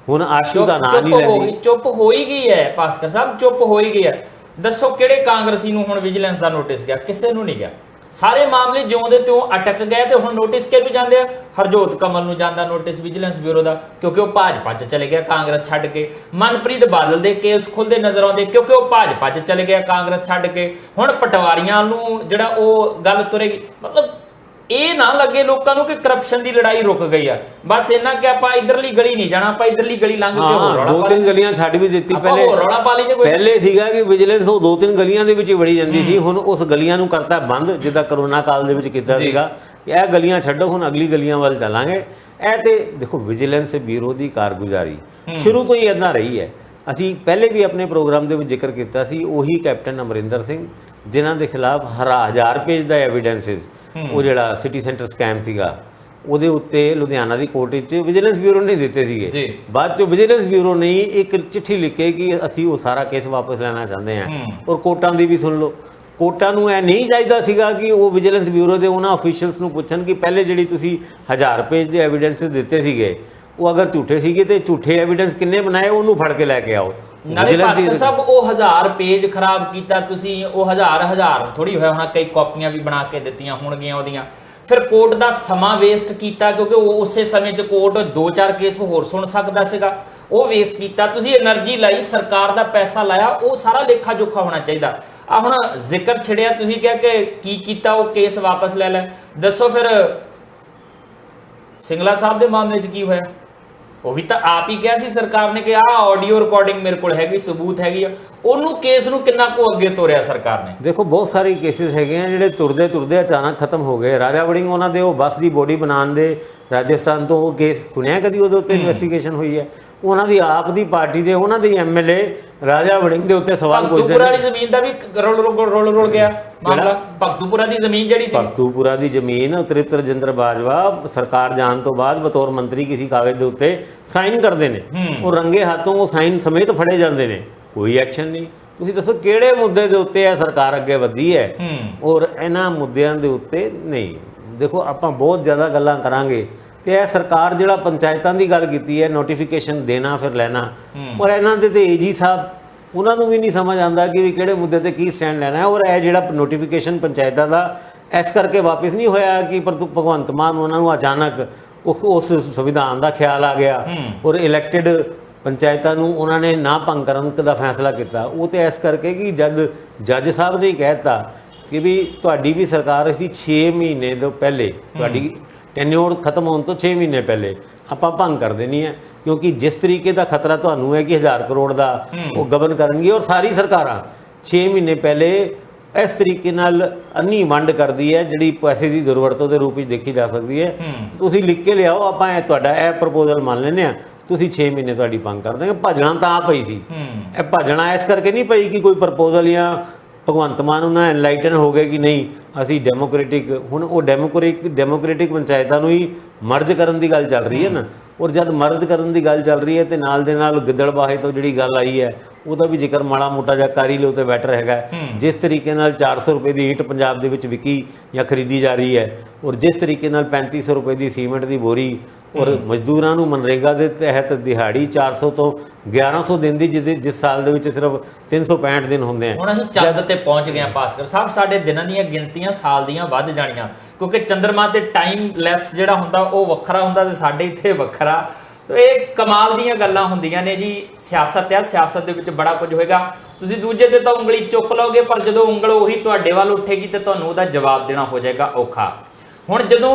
ਹੁਣ ਆਸ਼ੂ ਦਾ ਨਾਂ ਨਹੀਂ ਲੈਂਦੀ। ਚੁੱਪ ਹੋ ਹੀ ਗਈ ਹੈ ਭਾਸਕਰ ਸਾਹਿਬ, ਚੁੱਪ ਹੋ ਹੀ ਗਈ ਹੈ। ਦੱਸੋ ਕਿਹੜੇ ਕਾਂਗਰਸੀ ਨੂੰ ਹੁਣ ਵਿਜੀਲੈਂਸ ਦਾ ਨੋਟਿਸ ਗਿਆ? ਕਿਸੇ ਨੂੰ ਨਹੀਂ ਗਿਆ। ਸਾਰੇ ਮਾਮਲੇ ਜਿਉਂ ਦੇ ਤਿਉਂ ਅਟਕ ਗਏ ਤੇ ਹੁਣ ਨੋਟਿਸ ਕਿਹਨੂੰ ਜਾਂਦੇ ਆ? ਹਰਜੋਤ ਕਮਲ ਨੂੰ ਜਾਂਦਾ ਨੋਟਿਸ ਵਿਜੀਲੈਂਸ ਬਿਊਰੋ ਦਾ, ਕਿਉਂਕਿ ਉਹ ਭਾਜਪਾ 'ਚ ਚਲੇ ਗਿਆ ਕਾਂਗਰਸ ਛੱਡ ਕੇ। ਮਨਪ੍ਰੀਤ ਬਾਦਲ ਦੇ ਕੇਸ ਖੁੱਲਦੇ ਨਜ਼ਰ ਆਉਂਦੇ ਕਿਉਂਕਿ ਉਹ ਭਾਜਪਾ 'ਚ ਚਲੇ ਗਿਆ ਕਾਂਗਰਸ ਛੱਡ ਕੇ। ਹੁਣ ਪਟਵਾਰੀਆਂ ਨੂੰ ਜਿਹੜਾ ਉਹ ਗੱਲ ਤੁਰੇਗੀ, ਮਤਲਬ ਇਹ ਨਾ ਲੱਗੇ ਲੋਕਾਂ ਨੂੰ ਕਿ ਕਰਪਸ਼ਨ ਦੀ ਲੜਾਈ ਰੁਕ ਗਈ ਆ। ਬਸ ਇਹਨਾਂ ਕਿ ਆਪਾਂ ਇਧਰਲੀ ਗਲੀ ਨਹੀਂ ਜਾਣਾ, ਆਪਾਂ ਇਧਰਲੀ ਗਲੀ ਲੰਘ ਕੇ ਹੋਰ ਰੌਲਾ ਦੋ ਤਿੰਨ ਗਲੀਆਂ ਛੱਡ ਵੀ ਦਿੱਤੀ। ਪਹਿਲੇ ਪਹਿਲੇ ਸੀਗਾ ਕਿ ਵਿਜੀਲੈਂਸ ਉਹ ਦੋ ਤਿੰਨ ਗਲੀਆਂ ਦੇ ਵਿੱਚ ਹੀ ਵੜੀ ਜਾਂਦੀ ਸੀ, ਹੁਣ ਉਸ ਗਲੀਆਂ ਨੂੰ ਕਰਤਾ ਬੰਦ, ਜਿੱਦਾਂ ਕਰੋਨਾ ਕਾਲ ਦੇ ਵਿੱਚ ਕੀਤਾ ਸੀਗਾ। ਇਹ ਗਲੀਆਂ ਛੱਡੋ, ਹੁਣ ਅਗਲੀ ਗਲੀਆਂ ਵੱਲ ਚੱਲਾਂਗੇ। ਇਹ ਤੇ ਦੇਖੋ ਵਿਜੀਲੈਂਸ ਬਿਊਰੋ ਦੀ ਕਾਰਗੁਜ਼ਾਰੀ ਸ਼ੁਰੂ ਤੋਂ ਹੀ ਇੱਦਾਂ ਰਹੀ ਹੈ। ਅਸੀਂ ਪਹਿਲੇ ਵੀ ਆਪਣੇ ਪ੍ਰੋਗਰਾਮ ਦੇ ਵਿੱਚ ਜ਼ਿਕਰ ਕੀਤਾ ਸੀ, ਉਹੀ ਕੈਪਟਨ ਅਮਰਿੰਦਰ ਸਿੰਘ ਜਿਨ੍ਹਾਂ ਦੇ ਖਿਲਾਫ 1000 ਪੇਜ ਦਾ ਐਵੀਡੈਂਸਿਸ, ਉਹ ਜਿਹੜਾ ਸਿਟੀ ਸੈਂਟਰ ਸਕੈਮ ਸੀਗਾ ਉਹਦੇ ਉੱਤੇ ਲੁਧਿਆਣਾ ਦੀ ਕੋਰਟ ਵਿੱਚ ਵਿਜੀਲੈਂਸ ਬਿਊਰੋ ਨੇ ਦਿੱਤੇ ਸੀਗੇ। ਬਾਅਦ ਚੋਂ ਵਿਜੀਲੈਂਸ ਬਿਊਰੋ ਨੇ ਇੱਕ ਚਿੱਠੀ ਲਿਖੀ ਕਿ ਅਸੀਂ ਉਹ ਸਾਰਾ ਕੇਸ ਵਾਪਸ ਲੈਣਾ ਚਾਹੁੰਦੇ ਹਾਂ। ਔਰ ਕੋਰਟਾਂ ਦੀ ਵੀ ਸੁਣ ਲਓ, ਕੋਰਟਾਂ ਨੂੰ ਇਹ ਨਹੀਂ ਚਾਹੀਦਾ ਸੀਗਾ ਕਿ ਉਹ ਵਿਜੀਲੈਂਸ ਬਿਊਰੋ ਦੇ ਉਹਨਾਂ ਅਫੀਸ਼ੀਅਲਸ ਨੂੰ ਪੁੱਛਣ ਕਿ ਪਹਿਲੇ ਜਿਹੜੀ ਤੁਸੀਂ 1000 ਪੇਜ ਦੇ ਐਵੀਡੈਂਸਿਸ ਦਿੱਤੇ ਸੀਗੇ ਉਹ ਅਗਰ ਝੂਠੇ ਸੀਗੇ ਤੇ ਝੂਠੇ ਐਵੀਡੈਂਸ ਕਿੰਨੇ ਬਣਾਏ ਉਹਨੂੰ ਫੜ ਕੇ ਲੈ ਕੇ ਆਓ। ਨਾਲੇ ਭਾਸਕਰ ਸਾਹਿਬ ਉਹ 1000 ਪੇਜ ਖਰਾਬ ਕੀਤਾ ਤੁਸੀਂ, ਉਹ ਹਜ਼ਾਰ ਥੋੜੀ ਹੋਇਆ ਹੋਣਾ, ਕਈ ਕਾਪੀਆਂ ਵੀ ਬਣਾ ਕੇ ਦਿੱਤੀਆਂ ਹੋਣਗੀਆਂ ਉਹਦੀਆਂ। ਫਿਰ ਕੋਰਟ ਦਾ ਸਮਾਂ ਵੇਸਟ ਕੀਤਾ ਕਿਉਂਕਿ ਉਹ ਉਸੇ ਸਮੇਂ 'ਚ ਕੋਰਟ 2-4 ਕੇਸ ਹੋਰ ਸੁਣ ਸਕਦਾ ਸੀਗਾ, ਉਹ ਵੇਸਟ ਕੀਤਾ ਤੁਸੀਂ। એનર્ਜੀ ਲਾਈ, ਸਰਕਾਰ ਦਾ ਪੈਸਾ ਲਾਇਆ, ਉਹ ਸਾਰਾ ਲੇਖਾ ਜੋਖਾ ਹੋਣਾ ਚਾਹੀਦਾ। ਆ ਹੁਣ ਜ਼ਿਕਰ ਛਿੜਿਆ ਤੁਸੀਂ ਕਿਹਾ ਕਿ ਕੀ ਕੀਤਾ, ਉਹ ਕੇਸ ਵਾਪਸ ਲੈ ਲੈ। ਦੱਸੋ ਫਿਰ ਸਿੰਗਲਾ ਸਾਹਿਬ ਦੇ ਮਾਮਲੇ 'ਚ ਕੀ ਹੋਇਆ? ਉਹ ਵੀ ਤਾਂ ਆਪ ਹੀ ਕਿਹਾ ਸੀ ਸਰਕਾਰ ਨੇ ਕਿ ਆਹ ਆਡੀਓ ਰਿਕਾਰਡਿੰਗ ਮੇਰੇ ਕੋਲ ਹੈਗੀ, ਸਬੂਤ ਹੈਗੀ ਆ। ਉਹਨੂੰ ਕੇਸ ਨੂੰ ਕਿੰਨਾ ਕੁ ਅੱਗੇ ਤੋਰਿਆ ਸਰਕਾਰ ਨੇ? ਦੇਖੋ ਬਹੁਤ ਸਾਰੇ ਕੇਸਿਸ ਹੈਗੇ ਆ ਜਿਹੜੇ ਤੁਰਦੇ ਅਚਾਨਕ ਖਤਮ ਹੋ ਗਏ। ਰਾਜਾ ਵੜਿੰਗ ਉਹਨਾਂ ਦੇ ਉਹ ਬੱਸ ਦੀ ਬੋਡੀ ਬਣਾਉਣ ਦੇ ਰਾਜਸਥਾਨ ਤੋਂ ਉਹ ਕੇਸ ਸੁਣਿਆ ਕਦੀ? ਉਹਦੇ ਉੱਤੇ ਇਨਵੈਸਟੀਗੇਸ਼ਨ ਹੋਈ ਹੈ? ਉਹਨਾਂ ਦੀ ਆਪ ਦੀ ਪਾਰਟੀ ਦੇ ਉਹਨਾਂ ਦੇ ਐਮਐਲਏ ਰਾਜਾ ਵੜਿੰਗ ਦੇ ਉੱਤੇ ਸਵਾਲ ਪੁੱਛਦੇ ਨੇ। ਭਗਤੂਪੁਰਾ ਦੀ ਜ਼ਮੀਨ ਦਾ ਵੀ ਰੋਲ ਗਿਆ ਮਾਮਲਾ। ਭਗਤੂਪੁਰਾ ਦੀ ਜ਼ਮੀਨ ਜਿਹੜੀ ਸੀ, ਭਗਤੂਪੁਰਾ ਦੀ ਜ਼ਮੀਨ ਤ੍ਰਿਪਤ ਰਜਿੰਦਰ ਬਾਜਵਾ ਸਰਕਾਰ ਜਾਣ ਤੋਂ ਬਾਅਦ ਬਤੌਰ ਮੰਤਰੀ ਕਿਸੇ ਕਾਗਜ਼ ਦੇ ਉੱਤੇ ਸਾਈਨ ਕਰਦੇ ਨੇ, ਉਹ ਰੰਗੇ ਹੱਥੋਂ ਉਹ ਸਾਈਨ ਸਮੇਤ ਫੜੇ ਜਾਂਦੇ ਨੇ, ਕੋਈ ਐਕਸ਼ਨ ਨਹੀਂ। ਤੁਸੀਂ ਦੱਸੋ ਕਿਹੜੇ ਮੁੱਦੇ ਦੇ ਉੱਤੇ ਇਹ ਸਰਕਾਰ ਅੱਗੇ ਵਧੀ ਹੈ ਔਰ ਇਹਨਾਂ ਮੁੱਦਿਆਂ ਦੇ ਉੱਤੇ ਨਹੀਂ? ਦੇਖੋ ਆਪਾਂ ਬਹੁਤ ਜ਼ਿਆਦਾ ਗੱਲਾਂ ਕਰਾਂਗੇ ਤੇ ਇਹ ਸਰਕਾਰ ਜਿਹੜਾ ਪੰਚਾਇਤਾਂ ਦੀ ਗੱਲ ਕੀਤੀ ਹੈ, ਨੋਟੀਫਿਕੇਸ਼ਨ ਦੇਣਾ ਫਿਰ ਲੈਣਾ, ਔਰ ਇਹਨਾਂ ਦੇ ਤੇ ਏਜੀ ਸਾਹਿਬ ਉਹਨਾਂ ਨੂੰ ਵੀ ਨਹੀਂ ਸਮਝ ਆਉਂਦਾ ਕਿ ਵੀ ਕਿਹੜੇ ਮੁੱਦੇ ਤੇ ਕੀ ਸਟੈਂਡ ਲੈਣਾ ਹੈ। ਔਰ ਇਹ ਜਿਹੜਾ ਨੋਟੀਫਿਕੇਸ਼ਨ ਪੰਚਾਇਤਾਂ ਦਾ ਇਸ ਕਰਕੇ ਵਾਪਸ ਨਹੀਂ ਹੋਇਆ ਕਿ ਭਗਵੰਤ ਮਾਨ ਉਹਨਾਂ ਨੂੰ ਅਚਾਨਕ ਉਸ ਸੰਵਿਧਾਨ ਦਾ ਖਿਆਲ ਆ ਗਿਆ ਔਰ ਇਲੈਕਟਿਡ ਪੰਚਾਇਤਾਂ ਨੂੰ ਉਹਨਾਂ ਨੇ ਨਾ ਭੰਗ ਕਰਨ ਦਾ ਫੈਸਲਾ ਕੀਤਾ। ਉਹ ਤੇ ਇਸ ਕਰਕੇ ਕਿ ਜਦ ਜੱਜ ਸਾਹਿਬ ਨੇ ਕਹਿ ਦਿੱਤਾ ਕਿ ਵੀ ਤੁਹਾਡੀ ਵੀ ਸਰਕਾਰ ਅਸੀਂ 6 ਮਹੀਨੇ ਤੋਂ ਪਹਿਲੇ, ਤੁਹਾਡੀ ਟੈਨਿਓਰ ਖਤਮ ਹੋਣ ਤੋਂ 6 ਮਹੀਨੇ ਪਹਿਲੇ ਆਪਾਂ ਭੰਗ ਕਰ ਦੇਣੀ ਹੈ, ਕਿਉਂਕਿ ਜਿਸ ਤਰੀਕੇ ਦਾ ਖਤਰਾ ਤੁਹਾਨੂੰ ਹੈ ਕਿ 1000 ਕਰੋੜ ਦਾ ਉਹ ਗਵਰਨ ਕਰਨਗੇ ਔਰ ਸਾਰੀ ਸਰਕਾਰਾਂ 6 ਮਹੀਨੇ ਪਹਿਲੇ ਇਸ ਤਰੀਕੇ ਨਾਲ ਅੰਨੀ ਵੰਡ ਕਰਦੀ ਹੈ ਜਿਹੜੀ ਪੈਸੇ ਦੀ ਦੁਰਵਰਤੋਂ ਦੇ ਰੂਪ ਵਿੱਚ ਦੇਖੀ ਜਾ ਸਕਦੀ ਹੈ। ਤੁਸੀਂ ਲਿਖ ਕੇ ਲਿਆਓ, ਆਪਾਂ ਇਹ ਤੁਹਾਡਾ ਇਹ ਪ੍ਰਪੋਜ਼ਲ ਮੰਨ ਲੈਂਦੇ ਹਾਂ, ਤੁਸੀਂ 6 ਮਹੀਨੇ ਤੁਹਾਡੀ ਭੰਗ ਕਰ ਦੇਂਗੇ। ਭੱਜਣਾ ਤਾਂ ਆ ਪਈ ਸੀ, ਇਹ ਭੱਜਣਾ ਇਸ ਕਰਕੇ ਨਹੀਂ ਪਈ ਕਿ ਕੋਈ ਪ੍ਰਪੋਜ਼ਲ ਜਾਂ ਭਗਵੰਤ ਮਾਨ ਉਹਨਾਂ ਐਨਲਾਈਟਨ ਹੋ ਗਏ ਕਿ ਨਹੀਂ ਅਸੀਂ ਡੈਮੋਕ੍ਰੈਟਿਕ, ਹੁਣ ਉਹ ਡੈਮੋਕ੍ਰੈਟਿਕ ਪੰਚਾਇਤਾਂ ਨੂੰ ਹੀ ਮਰਜ ਕਰਨ ਦੀ ਗੱਲ ਚੱਲ ਰਹੀ ਹੈ ਨਾ। ਔਰ ਜਦ ਮਰਜ ਕਰਨ ਦੀ ਗੱਲ ਚੱਲ ਰਹੀ ਹੈ ਤੇ ਨਾਲ ਦੇ ਨਾਲ ਗਿੱਦੜਬਾਹੇ ਤੋਂ ਜਿਹੜੀ ਗੱਲ ਆਈ ਹੈ ਉਹਦਾ ਵੀ ਜ਼ਿਕਰ ਮਾੜਾ ਮੋਟਾ ਜਿਹਾ ਕਰ ਹੀ ਲਓ ਤੇ ਬੈਟਰ ਹੈਗਾ। ਜਿਸ ਤਰੀਕੇ ਨਾਲ 400 ਰੁਪਏ ਦੀ ਇੱਟ ਪੰਜਾਬ ਦੇ ਵਿੱਚ ਵਿਕੀ ਜਾਂ ਖਰੀਦੀ ਜਾ ਰਹੀ ਹੈ ਔਰ ਜਿਸ ਤਰੀਕੇ ਨਾਲ 3500 ਰੁਪਏ ਦੀ ਸੀਮੈਂਟ ਦੀ ਬੋਰੀ ਔਰ ਮਜ਼ਦੂਰਾਂ ਨੂੰ ਮਨਰੇਗਾ ਦੇ ਤਹਿਤ ਦਿਹਾੜੀ 400 ਤੋਂ 1100 ਦਿਨ ਦੀ, ਜਿਸ ਸਾਲ ਦੇ ਵਿੱਚ ਸਿਰਫ 365 ਦਿਨ ਹੁੰਦੇ ਆ। ਹੁਣ ਅਸੀਂ ਚੰਦ ਤੇ ਪਹੁੰਚ ਗਏ ਆ ਭਾਸਕਰ ਸਾਹਿਬ, ਸਾਡੇ ਦਿਨਾਂ ਦੀਆਂ ਗਿਣਤੀਆਂ ਸਾਲ ਦੀਆਂ ਵੱਧ ਜਾਣੀਆਂ ਕਿਉਂਕਿ ਚੰਦਰਮਾ ਤੇ ਟਾਈਮ ਲੈਪਸ ਜਿਹੜਾ ਹੁੰਦਾ ਉਹ ਵੱਖਰਾ ਹੁੰਦਾ ਤੇ ਸਾਡੇ ਇੱਥੇ ਵੱਖਰਾ। ਇਹ ਕਮਾਲ ਦੀਆਂ ਗੱਲਾਂ ਹੁੰਦੀਆਂ ਨੇ ਜੀ। ਸਿਆਸਤ ਆ, ਸਿਆਸਤ ਦੇ ਵਿੱਚ ਬੜਾ ਕੁਝ ਹੋਏਗਾ। ਤੁਸੀਂ ਦੂਜੇ ਤੇ ਤਾਂ ਉਂਗਲੀ ਚੁੱਕ ਲਓਗੇ ਪਰ ਜਦੋਂ ਉਂਗਲ ਉਹੀ ਤੁਹਾਡੇ ਵੱਲ ਉੱਠੇਗੀ ਤੇ ਤੁਹਾਨੂੰ ਉਹਦਾ ਜਵਾਬ ਦੇਣਾ ਹੋ ਜਾਏਗਾ ਔਖਾ। ਹੁਣ ਜਦੋਂ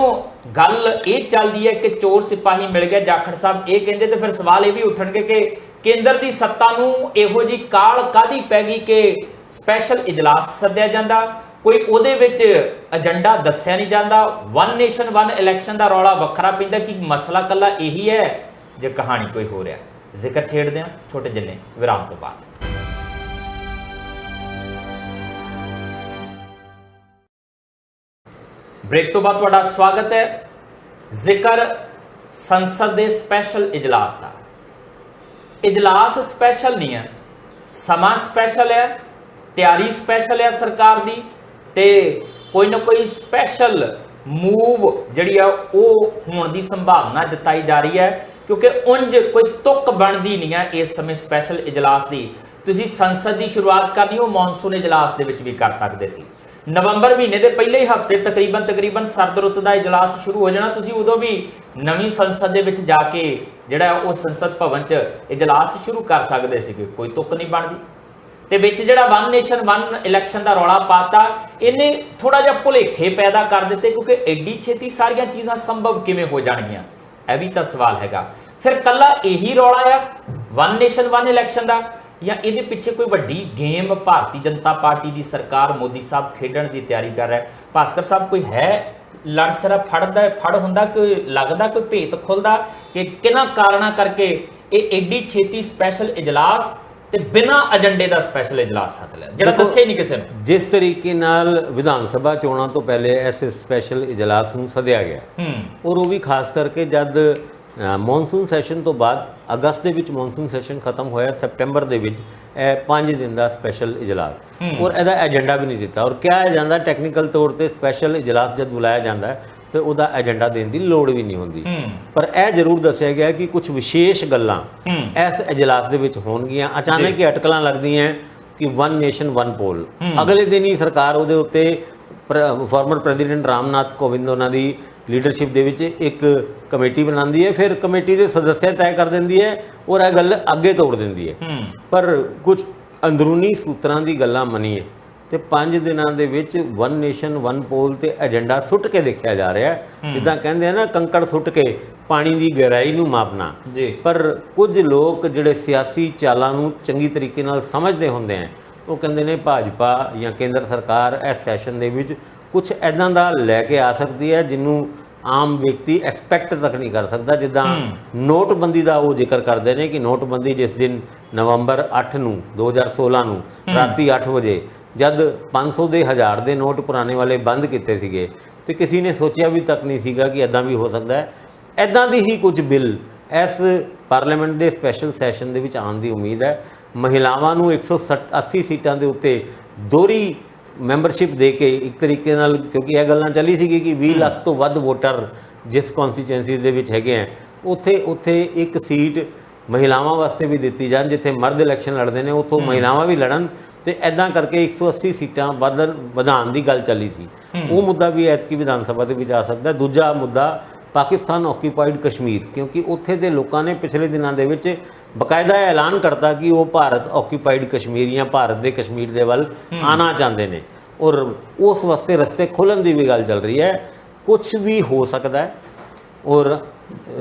ਗੱਲ ਇਹ ਚੱਲਦੀ ਹੈ ਕਿ ਚੋਰ ਸਿਪਾਹੀ ਮਿਲ ਗਿਆ, ਜਾਖੜ ਸਾਹਿਬ ਇਹ ਕਹਿੰਦੇ ਤੇ ਫਿਰ ਸਵਾਲ ਇਹ ਵੀ ਉੱਠਣਗੇ ਕਿ ਕੇਂਦਰ ਦੀ ਸੱਤਾ ਨੂੰ ਇਹੋ ਜੀ ਕਾਹਲ ਕਾਹਦੀ ਪੈ ਗਈ ਕਿ ਸਪੈਸ਼ਲ ਇਜਲਾਸ ਸੱਦਿਆ ਜਾਂਦਾ, ਕੋਈ ਉਹਦੇ ਵਿੱਚ ਏਜੰਡਾ ਦੱਸਿਆ ਨਹੀਂ ਜਾਂਦਾ, ਵਨ ਨੇਸ਼ਨ ਵਨ ਇਲੈਕਸ਼ਨ ਦਾ ਰੌਲਾ ਵੱਖਰਾ ਪੈਂਦਾ ਕਿ ਮਸਲਾ ਕੱਲਾ ਇਹੀ ਹੈ ਜੇ ਕਹਾਣੀ ਕੋਈ ਹੋ ਰਿਹਾ। ਜ਼ਿਕਰ ਛੇੜਦੇ ਹਾਂ ਛੋਟੇ ਜਿਹੇ ਵਿਰਾਮ ਤੋਂ ਬਾਅਦ। ब्रेक तो बाद तुहाडा स्वागत है। जिक्र संसद के स्पैशल इजलास का। इजलास स्पैशल नहीं है, समा स्पैशल है, तैयारी स्पैशल है सरकार की, ते कोई ना कोई स्पैशल मूव जिहड़ी है वो होने की संभावना जताई जा रही है, क्योंकि उंज कोई तुक बनती नहीं है इस समय स्पैशल इजलास की। तुसीं संसद की शुरुआत करनी हो मॉनसून इजलास दे विच भी कर सकते सी। नवंबर महीने के पहले ही हफ्ते तकरीबन सरद रुत का इजलास शुरू हो जाना, तुसीं उदों भी नवीं संसद दे विच जाके जिहड़ा वो संसद भवन च इजलास शुरू कर सकते सी। कोई तुक नहीं बनती। ते विच जिहड़ा वन नेशन वन इलैक्शन का रौला पाता, इन्हें थोड़ा जिहा भुलेखे पैदा कर दिते, क्योंकि एडी छेती सारिया चीज़ां संभव किवें हो जाणगियां, यह भी तो सवाल हैगा। फिर कल्ला यही रौला आ वन नेशन वन इलैक्शन का, या ये पिछे कोई वड्डी गेम भारतीय जनता पार्टी की सरकार मोदी साहब खेडण की तैयारी कर रहा है? भास्कर साहब कोई है लड़ सिरा फड़ हुंदा, कोई लगदा कोई भेत खुलदा कि किन्हां कारणा करके ये एडी छेती स्पैशल इजलास ते बिना एजेंडे का स्पैशल इजलास सद लिया, जिहड़ा दस्से नहीं किसी ने। जिस तरीके नाल विधान सभा चोणां तो पहले इस स्पैशल इजलास नूं सद्या गया, और वो भी खास करके जद मॉनसून सैशन तो बाद अगस्त के विच मॉनसून सैशन खत्म होया, सैप्टेंबर के विच 5 दिन का स्पैशल इजलास, और इसका एजेंडा भी नहीं दिता। और क्या है जाता टैक्नीकल तौर पर स्पैशल इजलास जब बुलाया जाता है तो वह एजेंडा देने की लोड़ भी नहीं होती, पर यह जरूर दसिया गया कि कुछ विशेष गल्लां इस इजलास के विच होणगियां। अचानक ही अटकलां लगदियां कि वन नेशन वन पोल, अगले दिन ही सरकार उहदे उत्ते फॉर्मर प्रेजिडेंट रामनाथ कोविंद उन्हां दी लीडरशिप दे विच एक कमेटी बनाती है, फिर कमेटी के सदस्य तय कर देंदी है और यह गल अगे तोड़ देंदी है। पर कुछ अंदरूनी सूत्रां की गल्लां मनीए तो 5 दिनों के विच वन नेशन वन पोल ते एजेंडा सुट के देखा जा रहा है, जिद्दां कहंदे हैं ना कंकड़ सुट के पानी की गहराई नूं मापना जी। पर कुछ लोग जिहड़े सियासी चालां नूं चंगी तरीके नाल समझदे हुंदे हैं, वो कहंदे ने भाजपा या केंद्र सरकार इस सैशन दे विच कुछ इदां दा लैके आ सकती है जिन्हों आम व्यक्ति एक्सपैक्ट तक नहीं कर सकता। जिदा नोटबंदी का वो जिक्र करते हैं कि नोटबंदी जिस दिन नवंबर 8 नूं 2016 नूं राती 8 बजे जब 500 के 1000 के नोट पुराने वाले बंद किए थे, तो किसी ने सोचा भी तक नहीं सीगा कि इदां भी हो सकता है। इदां दी ही कुछ बिल इस पार्लीमेंट के स्पैशल सैशन के विच आने की उम्मीद है। महिलावां नूं 180 सीटां के उत्ते दोहरी मैंबरशिप दे के एक तरीके नाल, क्योंकि यह गल्लां चली थी कि 20 लाख तो वध वोटर जिस कॉन्स्टिट्यूएंसी दे विच हैगे हैं उत्थे एक सीट महिलावां वास्ते भी दिती जाए, जिथे मर्द इलैक्शन लड़ते हैं उत्थों महिलावां भी लड़न, तो इदां करके 180 सीटां वधाउण की गल चली थी। वो मुद्दा भी ऐतकी विधान सभा के विच आ सकता है। दूजा मुद्दा पाकिस्तान ऑक्यूपाइड कश्मीर, क्योंकि उत्थे दे लोगों ने पिछले दिनों के विच बकायदा ऐलान करता कि वो भारत ऑक्यूपाइड कश्मीर या भारत के कश्मीर के वल आना चाहते हैं, और उस वास्ते रस्ते खोलन की भी गल चल रही है। कुछ भी हो सकता है, और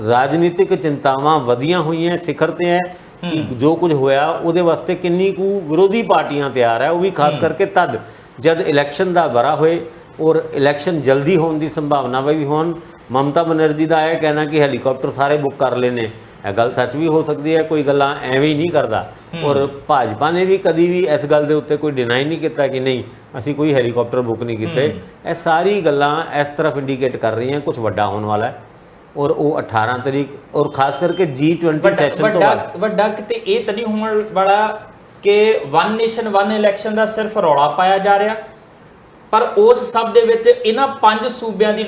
राजनीतिक चिंतावां वधियां हुई हैं, सिखर ते है कि जो कुछ होया उहदे वास्ते किन्नी कु विरोधी पार्टियां तैयार है, वो भी खास करके तद जब इलैक्शन का वरा होए और इलैक्शन जल्दी होने की संभावना भी होन। ममता बनर्जी का यह कहना कि हैलीकॉप्टर सारे बुक कर लेने, यह गल सच भी हो सकती है, कोई गल्लां एवें ही नहीं करता। और भाजपा ने भी कभी भी इस गल के उत्ते कोई डिनाई नहीं किया कि नहीं असी कोई हैलीकॉप्टर बुक नहीं किए। यह सारी गल्लां इस तरफ इंडीकेट कर रही हैं कुछ वड्डा होने वाला है, और वो 18 तारीख और खास करके G20 सैशन तो बाद वड्डा किते ये तो नहीं होने वाला कि वन नेशन वन इलैक्शन का सिर्फ रौला पाया जा रहा, पर उस सब दे विच इन्हां 5 सूबियां दी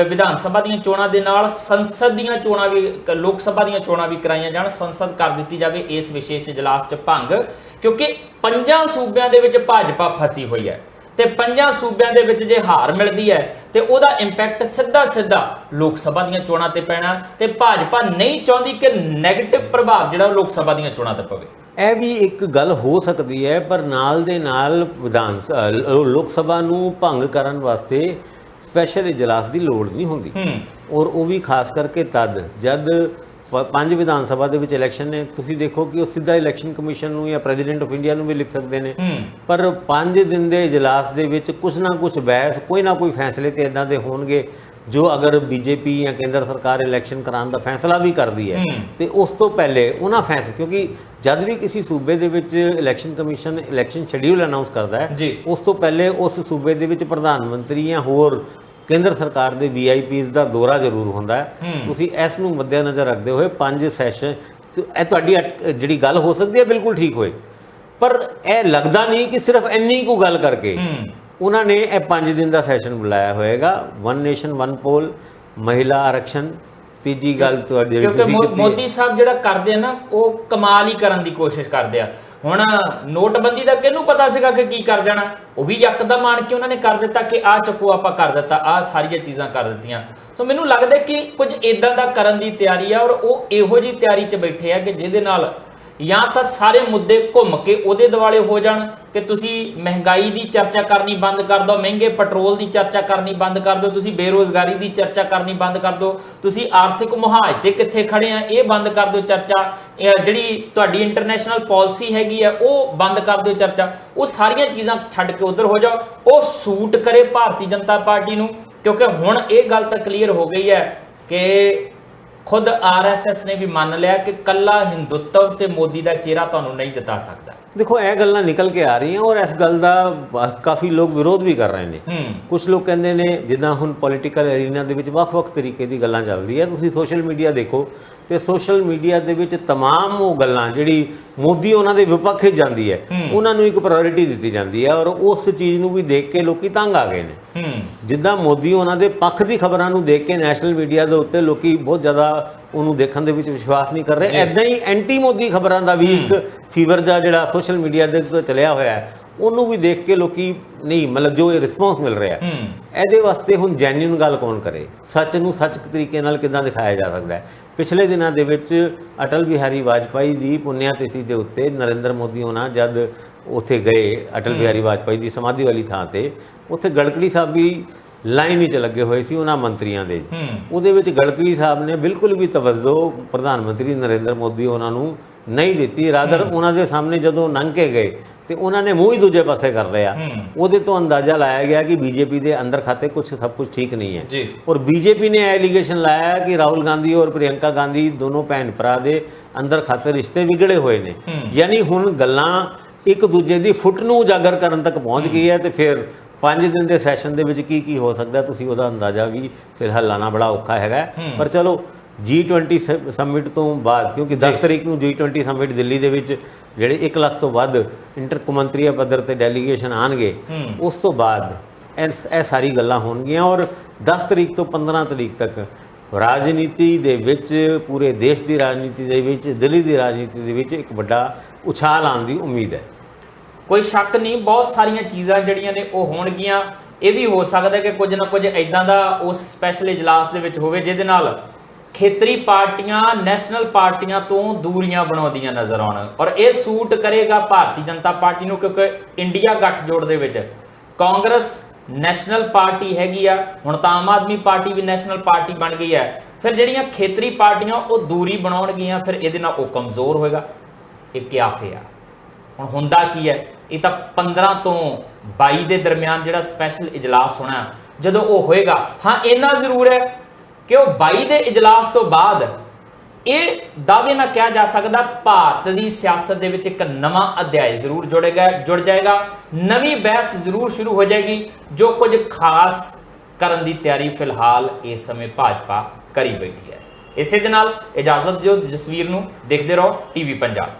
विधान सभा दीयां चोणां दे नाल संसद दीयां चोणां भी लोक सभा दीयां चोणां भी कराईयां जाण, संसद कर दित्ती जावे इस विशेष इजलास च भंग, क्योंकि 5 सूबियां दे विच भाजपा फसी हुई है, ते 5 सूबियां दे विच जे हार मिलदी है ते उहदा इंपैक्ट सीधा लोक सभा दीयां चोणां ते पैना, ते भाजपा नहीं चाहुंदी कि नैगेटिव प्रभाव जिहड़ा लोक सभा दीयां चोणां ते पवे। यह भी एक गल हो सकती है, पर नाल दे नाल विधान लोक सभा नूं भंग करन वास्ते स्पैशल इजलास की लोड़ नहीं होंदी, और वो भी खास करके तद जद 5 विधान सभा के इलैक्शन ने, तुसीं देखो कि वो सीधा इलैक्शन कमीशन नूं या प्रेजिडेंट ऑफ इंडिया नूं भी लिख सकते हैं, पर 5 दिन के इजलास के विच कुछ ना कुछ बहस कोई ना कोई फैसले तो इदां दे होणगे जो अगर बीजेपी या केंद्र सरकार इलैक्शन कराने का फैसला भी करती है तो उस तो पहले उन्होंने फैसले, क्योंकि जब भी किसी सूबे के election commission election schedule announce करता है, उस तो पहले उस सूबे के प्रधानमंत्री या होर ਕੇਂਦਰ ਸਰਕਾਰ ਦੇ VIPs ਦਾ ਦੌਰਾ ਜ਼ਰੂਰ ਹੁੰਦਾ ਹੈ। ਤੁਸੀਂ ਇਸ ਨੂੰ ਮੱਦੇਨਜ਼ਰ ਰੱਖਦੇ ਹੋਏ 5 ਸੈਸ਼ਨ, ਇਹ ਤੁਹਾਡੀ ਜਿਹੜੀ ਗੱਲ ਹੋ ਸਕਦੀ ਹੈ ਬਿਲਕੁਲ ਠੀਕ ਹੋਏ, ਪਰ ਇਹ ਲੱਗਦਾ ਨਹੀਂ ਕਿ ਸਿਰਫ ਇੰਨੀ ਕੁ ਗੱਲ ਕਰਕੇ ਉਹਨਾਂ ਨੇ ਇਹ 5 ਦਿਨ ਦਾ ਸੈਸ਼ਨ ਬੁਲਾਇਆ ਹੋਏਗਾ। ਵਨ ਨੇਸ਼ਨ ਵਨ ਪੋਲ, ਮਹਿਲਾ ਆਰਕਸ਼ਣ, ਤੀਜੀ ਗੱਲ ਤੁਹਾਡੀ ਕਿਉਂਕਿ ਮੋਦੀ ਸਾਹਿਬ ਜਿਹੜਾ ਕਰਦੇ ਆ ਨਾ ਉਹ ਕਮਾਲ ਹੀ ਕਰਨ ਦੀ ਕੋਸ਼ਿਸ਼ ਕਰਦੇ ਆ। ਹੁਣ ਨੋਟਬੰਦੀ ਦਾ ਕਿਹਨੂੰ ਪਤਾ ਸੀਗਾ ਕਿ ਕੀ ਕਰ ਜਾਣਾ, ਉਹ ਵੀ ਯਕਦਮ ਆਣ ਕੇ ਉਹਨਾਂ ਨੇ ਕਰ ਦਿੱਤਾ ਕਿ ਆਹ ਚੱਕੋ ਆਪਾਂ ਕਰ ਦਿੱਤਾ, ਆਹ ਸਾਰੀਆਂ ਚੀਜ਼ਾਂ ਕਰ ਦਿੱਤੀਆਂ। ਸੋ ਮੈਨੂੰ ਲੱਗਦਾ ਕਿ ਕੁਝ ਇਦਾਂ ਦਾ ਕਰਨ ਦੀ ਤਿਆਰੀ ਆ, ਔਰ ਉਹ ਇਹੋ ਜਿਹੀ ਤਿਆਰੀ 'ਚ ਬੈਠੇ ਆ ਕਿ ਜਿਹਦੇ ਨਾਲ ਜਾਂ ਤਾਂ ਸਾਰੇ ਮੁੱਦੇ ਘੁੰਮ ਕੇ ਉਹਦੇ ਦੁਆਲੇ ਹੋ ਜਾਣ ਕਿ ਤੁਸੀਂ ਮਹਿੰਗਾਈ ਦੀ ਚਰਚਾ ਕਰਨੀ ਬੰਦ ਕਰ ਦਿਓ, ਮਹਿੰਗੇ ਪੈਟਰੋਲ ਦੀ ਚਰਚਾ ਕਰਨੀ ਬੰਦ ਕਰ ਦਿਓ, ਤੁਸੀਂ ਬੇਰੋਜ਼ਗਾਰੀ ਦੀ ਚਰਚਾ ਕਰਨੀ ਬੰਦ ਕਰ ਦਿਓ, ਤੁਸੀਂ ਆਰਥਿਕ ਮੁਹਾਜ ਤੇ ਕਿੱਥੇ ਖੜੇ ਆ ਇਹ ਬੰਦ ਕਰ ਦਿਓ ਚਰਚਾ, ਜਿਹੜੀ ਤੁਹਾਡੀ ਇੰਟਰਨੈਸ਼ਨਲ ਪਾਲਿਸੀ ਹੈਗੀ ਆ ਉਹ ਬੰਦ ਕਰ ਦਿਓ ਚਰਚਾ। ਉਹ ਸਾਰੀਆਂ ਚੀਜ਼ਾਂ ਛੱਡ ਕੇ ਉਧਰ ਹੋ ਜਾਓ। ਉਹ ਸੂਟ ਕਰੇ ਭਾਰਤੀ ਜਨਤਾ ਪਾਰਟੀ ਨੂੰ, ਕਿਉਂਕਿ ਹੁਣ ਇਹ ਗੱਲ ਤਾਂ ਕਲੀਅਰ ਹੋ ਗਈ ਹੈ ਕਿ ਖੁਦ RSS ਨੇ ਵੀ ਮੰਨ ਲਿਆ ਕਿ ਕੱਲਾ ਹਿੰਦੁੱਤਵ ਤੇ ਮੋਦੀ ਦਾ ਚਿਹਰਾ ਤੁਹਾਨੂੰ ਨਹੀਂ ਜਿਤਾ ਸਕਦਾ। ਦੇਖੋ ਇਹ ਗੱਲਾਂ ਨਿਕਲ ਕੇ ਆ ਰਹੀਆਂ ਔਰ ਇਸ ਗੱਲ ਦਾ ਕਾਫੀ ਲੋਕ ਵਿਰੋਧ ਵੀ ਕਰ ਰਹੇ ਨੇ। ਕੁਝ ਲੋਕ ਕਹਿੰਦੇ ਨੇ ਜਿੱਦਾਂ ਹੁਣ ਪੋਲੀਟੀਕਲ ਐਰੀਨਾ ਦੇ ਵਿੱਚ ਵੱਖ-ਵੱਖ ਤਰੀਕੇ ਦੀ ਗੱਲਾਂ ਚੱਲਦੀ ਹੈ। ਤੁਸੀਂ ਸੋਸ਼ਲ ਮੀਡੀਆ ਦੇਖੋ ਤੇ ਸੋਸ਼ਲ ਮੀਡੀਆ ਦੇ ਵਿੱਚ ਤਮਾਮ ਉਹ ਗੱਲਾਂ ਜਿਹੜੀ ਮੋਦੀ ਉਹਨਾਂ ਦੇ ਵਿਪੱਖ ਜਾਂਦੀ ਹੈ ਉਹਨਾਂ ਨੂੰ ਇੱਕ ਪ੍ਰਾਇੋਰਟੀ ਦਿੱਤੀ ਜਾਂਦੀ ਹੈ ਔਰ ਉਸ ਚੀਜ਼ ਨੂੰ ਵੀ ਦੇਖ ਕੇ ਲੋਕੀ ਤੰਗ ਆ ਗਏ ਨੇ। ਜਿੱਦਾਂ ਮੋਦੀ ਉਹਨਾਂ ਦੇ ਪੱਖ ਦੀ ਖਬਰਾਂ ਨੂੰ ਦੇਖ ਕੇ ਨੈਸ਼ਨਲ ਮੀਡੀਆ ਦੇ ਉੱਤੇ ਲੋਕੀ ਬਹੁਤ ਜ਼ਿਆਦਾ ਉਹਨੂੰ ਦੇਖਣ ਦੇ ਵਿੱਚ ਵਿਸ਼ਵਾਸ ਨਹੀਂ ਕਰ ਰਹੇ। ਐਦਾਂ ਹੀ ਐਂਟੀ ਮੋਦੀ ਖਬਰਾਂ ਦਾ ਵੀ ਇੱਕ ਫੀਵਰ ਦਾ ਜਿਹੜਾ ਸੋਸ਼ਲ ਮੀਡੀਆ ਦੇ ਉੱਤੇ ਚੱਲਿਆ ਹੋਇਆ ਹੈ ਉਹਨੂੰ ਵੀ ਦੇਖ ਕੇ ਲੋਕੀ ਨਹੀਂ ਮਤਲਬ ਜੋ ਇਹ ਰਿਸਪੌਂਸ ਮਿਲ ਰਿਹਾ ਇਹਦੇ ਵਾਸਤੇ ਹੁਣ ਜੈਨੂਇਨ ਗੱਲ ਕੌਣ ਕਰੇ, ਸੱਚ ਨੂੰ ਸੱਚ ਤਰੀਕੇ ਨਾਲ ਕਿੱਦਾਂ ਦਿਖਾਇਆ ਜਾ ਸਕਦਾ ਹੈ। ਪਿਛਲੇ ਦਿਨਾਂ ਦੇ ਵਿੱਚ ਅਟਲ ਬਿਹਾਰੀ ਵਾਜਪਾਈ ਦੀ ਪੁੰਨਿਆ ਤਿਥੀ ਦੇ ਉੱਤੇ ਨਰਿੰਦਰ ਮੋਦੀ ਹੋਣਾ ਜਦ ਉੱਥੇ ਗਏ ਅਟਲ ਬਿਹਾਰੀ ਵਾਜਪਾਈ ਦੀ ਸਮਾਧੀ ਵਾਲੀ ਥਾਂ ਤੇ, ਉੱਥੇ ਗੜਕਰੀ ਸਾਹਿਬ ਵੀ ਲਾਈਨ ਵਿੱਚ ਲੱਗੇ ਹੋਏ ਸੀ ਉਹਨਾਂ ਮੰਤਰੀਆਂ ਦੇ। ਉਹਦੇ ਵਿੱਚ ਗੜਕਰੀ ਸਾਹਿਬ ਨੇ ਬਿਲਕੁਲ ਵੀ ਤਵੱਜੋ ਪ੍ਰਧਾਨ ਮੰਤਰੀ ਨਰਿੰਦਰ ਮੋਦੀ ਉਹਨਾਂ ਨੂੰ ਨਹੀਂ ਦਿੱਤੀ। ਰਾਦਰ ਉਹਨਾਂ ਦੇ ਸਾਹਮਣੇ ਜਦੋਂ ਲੰਘ ਕੇ ਗਏ ਤੇ ਉਹਨਾਂ ਨੇ ਮੂੰਹ ਹੀ ਦੂਜੇ ਪਾਸੇ ਕਰ ਲਿਆ। ਉਹਦੇ ਤੋਂ ਅੰਦਾਜ਼ਾ ਲਾਇਆ ਗਿਆ ਕਿ ਬੀਜੇਪੀ ਦੇ ਅੰਦਰ ਖਾਤੇ ਕੁਝ ਸਭ ਕੁਝ ਠੀਕ ਨਹੀਂ ਹੈ। ਔਰ ਬੀਜੇਪੀ ਨੇ ਐਲੀਗੇਸ਼ਨ ਲਾਇਆ ਕਿ ਰਾਹੁਲ ਗਾਂਧੀ ਔਰ ਪ੍ਰਿਯੰਕਾ ਗਾਂਧੀ ਦੋਨੋਂ ਭੈਣ ਭਰਾ ਦੇ ਅੰਦਰ ਖਾਤੇ ਰਿਸ਼ਤੇ ਵਿਗੜੇ ਹੋਏ ਨੇ। ਯਾਨੀ ਹੁਣ ਗੱਲਾਂ ਇੱਕ ਦੂਜੇ ਦੀ ਫੁੱਟ ਨੂੰ ਉਜਾਗਰ ਕਰਨ ਤੱਕ ਪਹੁੰਚ ਗਈ ਹੈ। ਤੇ ਫਿਰ 5 ਦਿਨ ਦੇ ਸੈਸ਼ਨ ਦੇ ਵਿੱਚ ਕੀ ਹੋ ਸਕਦਾ ਤੁਸੀਂ ਉਹਦਾ ਅੰਦਾਜ਼ਾ ਵੀ ਫਿਲਹਾਲ ਲਾਣਾ ਬੜਾ ਔਖਾ ਹੈਗਾ। ਪਰ ਚਲੋ G20 ਸਮਿਟ ਤੋਂ ਬਾਅਦ, ਕਿਉਂਕਿ 10 ਤਰੀਕ ਨੂੰ G20 ਸਮਿਟ ਦਿੱਲੀ ਦੇ ਵਿੱਚ ਜਿਹੜੇ 1 ਲੱਖ ਤੋਂ ਵੱਧ ਇੰਟਰਕੌਮੰਤਰੀ ਪੱਧਰ ਤੇ ਡੈਲੀਗੇਸ਼ਨ ਆਣਗੇ, ਉਸ ਤੋਂ ਬਾਅਦ ਇਹ ਸਾਰੀ ਗੱਲਾਂ ਹੋਣਗੀਆਂ। ਔਰ 10 ਤਰੀਕ ਤੋਂ 15 ਤਰੀਕ ਤੱਕ ਰਾਜਨੀਤੀ ਦੇ ਵਿੱਚ, ਪੂਰੇ ਦੇਸ਼ ਦੀ ਰਾਜਨੀਤੀ ਦੇ ਵਿੱਚ, ਦਿੱਲੀ ਦੀ ਰਾਜਨੀਤੀ ਦੇ ਵਿੱਚ ਇੱਕ ਵੱਡਾ ਉਛਾਲ ਆਉਣ ਦੀ ਉਮੀਦ ਹੈ। ਕੋਈ ਸ਼ੱਕ ਨਹੀਂ, ਬਹੁਤ ਸਾਰੀਆਂ ਚੀਜ਼ਾਂ ਜਿਹੜੀਆਂ ਨੇ ਉਹ ਹੋਣਗੀਆਂ। ਇਹ ਵੀ ਹੋ ਸਕਦਾ ਕਿ ਕੁਝ ਨਾ ਕੁਝ ਇਦਾਂ ਦਾ ਉਸ ਸਪੈਸ਼ਲ ਇਜਲਾਸ ਦੇ ਵਿੱਚ ਹੋਵੇ ਜਿਹਦੇ ਨਾਲ ਖੇਤਰੀ ਪਾਰਟੀਆਂ ਨੈਸ਼ਨਲ ਪਾਰਟੀਆਂ ਤੋਂ ਦੂਰੀਆਂ ਬਣਾਉਂਦੀਆਂ ਨਜ਼ਰ ਆਉਣ। ਔਰ ਇਹ ਸੂਟ ਕਰੇਗਾ ਭਾਰਤੀ ਜਨਤਾ ਪਾਰਟੀ ਨੂੰ, ਕਿਉਂਕਿ ਇੰਡੀਆ ਗੱਠਜੋੜ ਦੇ ਵਿੱਚ ਕਾਂਗਰਸ ਨੈਸ਼ਨਲ ਪਾਰਟੀ ਹੈਗੀ ਆ, ਹੁਣ ਤਾਂ ਆਮ ਆਦਮੀ ਪਾਰਟੀ ਵੀ ਨੈਸ਼ਨਲ ਪਾਰਟੀ ਬਣ ਗਈ ਹੈ। ਫਿਰ ਜਿਹੜੀਆਂ ਖੇਤਰੀ ਪਾਰਟੀਆਂ ਉਹ ਦੂਰੀ ਬਣਾਉਣਗੀਆਂ, ਫਿਰ ਇਹਦੇ ਨਾਲ ਉਹ ਕਮਜ਼ੋਰ ਹੋਏਗਾ। ਇਹ ਕਿਆਫੇ ਆ। ਹੁਣ ਹੁੰਦਾ ਕੀ ਹੈ, ਇਹ ਤਾਂ 15 ਤੋਂ 22 ਦੇ ਦਰਮਿਆਨ ਜਿਹੜਾ ਸਪੈਸ਼ਲ ਇਜਲਾਸ ਹੋਣਾ, ਜਦੋਂ ਉਹ ਹੋਏਗਾ, ਹਾਂ ਇੰਨਾ ਜ਼ਰੂਰ ਹੈ ਕਿ ਉਹ 22 ਦੇ ਇਜਲਾਸ ਤੋਂ ਬਾਅਦ ਇਹ ਦਾਅਵੇ ਨਾਲ ਕਿਹਾ ਜਾ ਸਕਦਾ ਭਾਰਤ ਦੀ ਸਿਆਸਤ ਦੇ ਵਿੱਚ ਇੱਕ ਨਵਾਂ ਅਧਿਆਇ ਜ਼ਰੂਰ ਜੁੜ ਜਾਏਗਾ, ਨਵੀਂ ਬਹਿਸ ਜ਼ਰੂਰ ਸ਼ੁਰੂ ਹੋ ਜਾਏਗੀ। ਜੋ ਕੁਝ ਖਾਸ ਕਰਨ ਦੀ ਤਿਆਰੀ ਫਿਲਹਾਲ ਇਸ ਸਮੇਂ ਭਾਜਪਾ ਕਰੀ ਬੈਠੀ ਹੈ। ਇਸੇ ਦੇ ਨਾਲ ਇਜਾਜ਼ਤ ਦਿਓ ਜਸਵੀਰ ਨੂੰ। ਦੇਖਦੇ ਰਹੋ TV ਪੰਜਾਬ।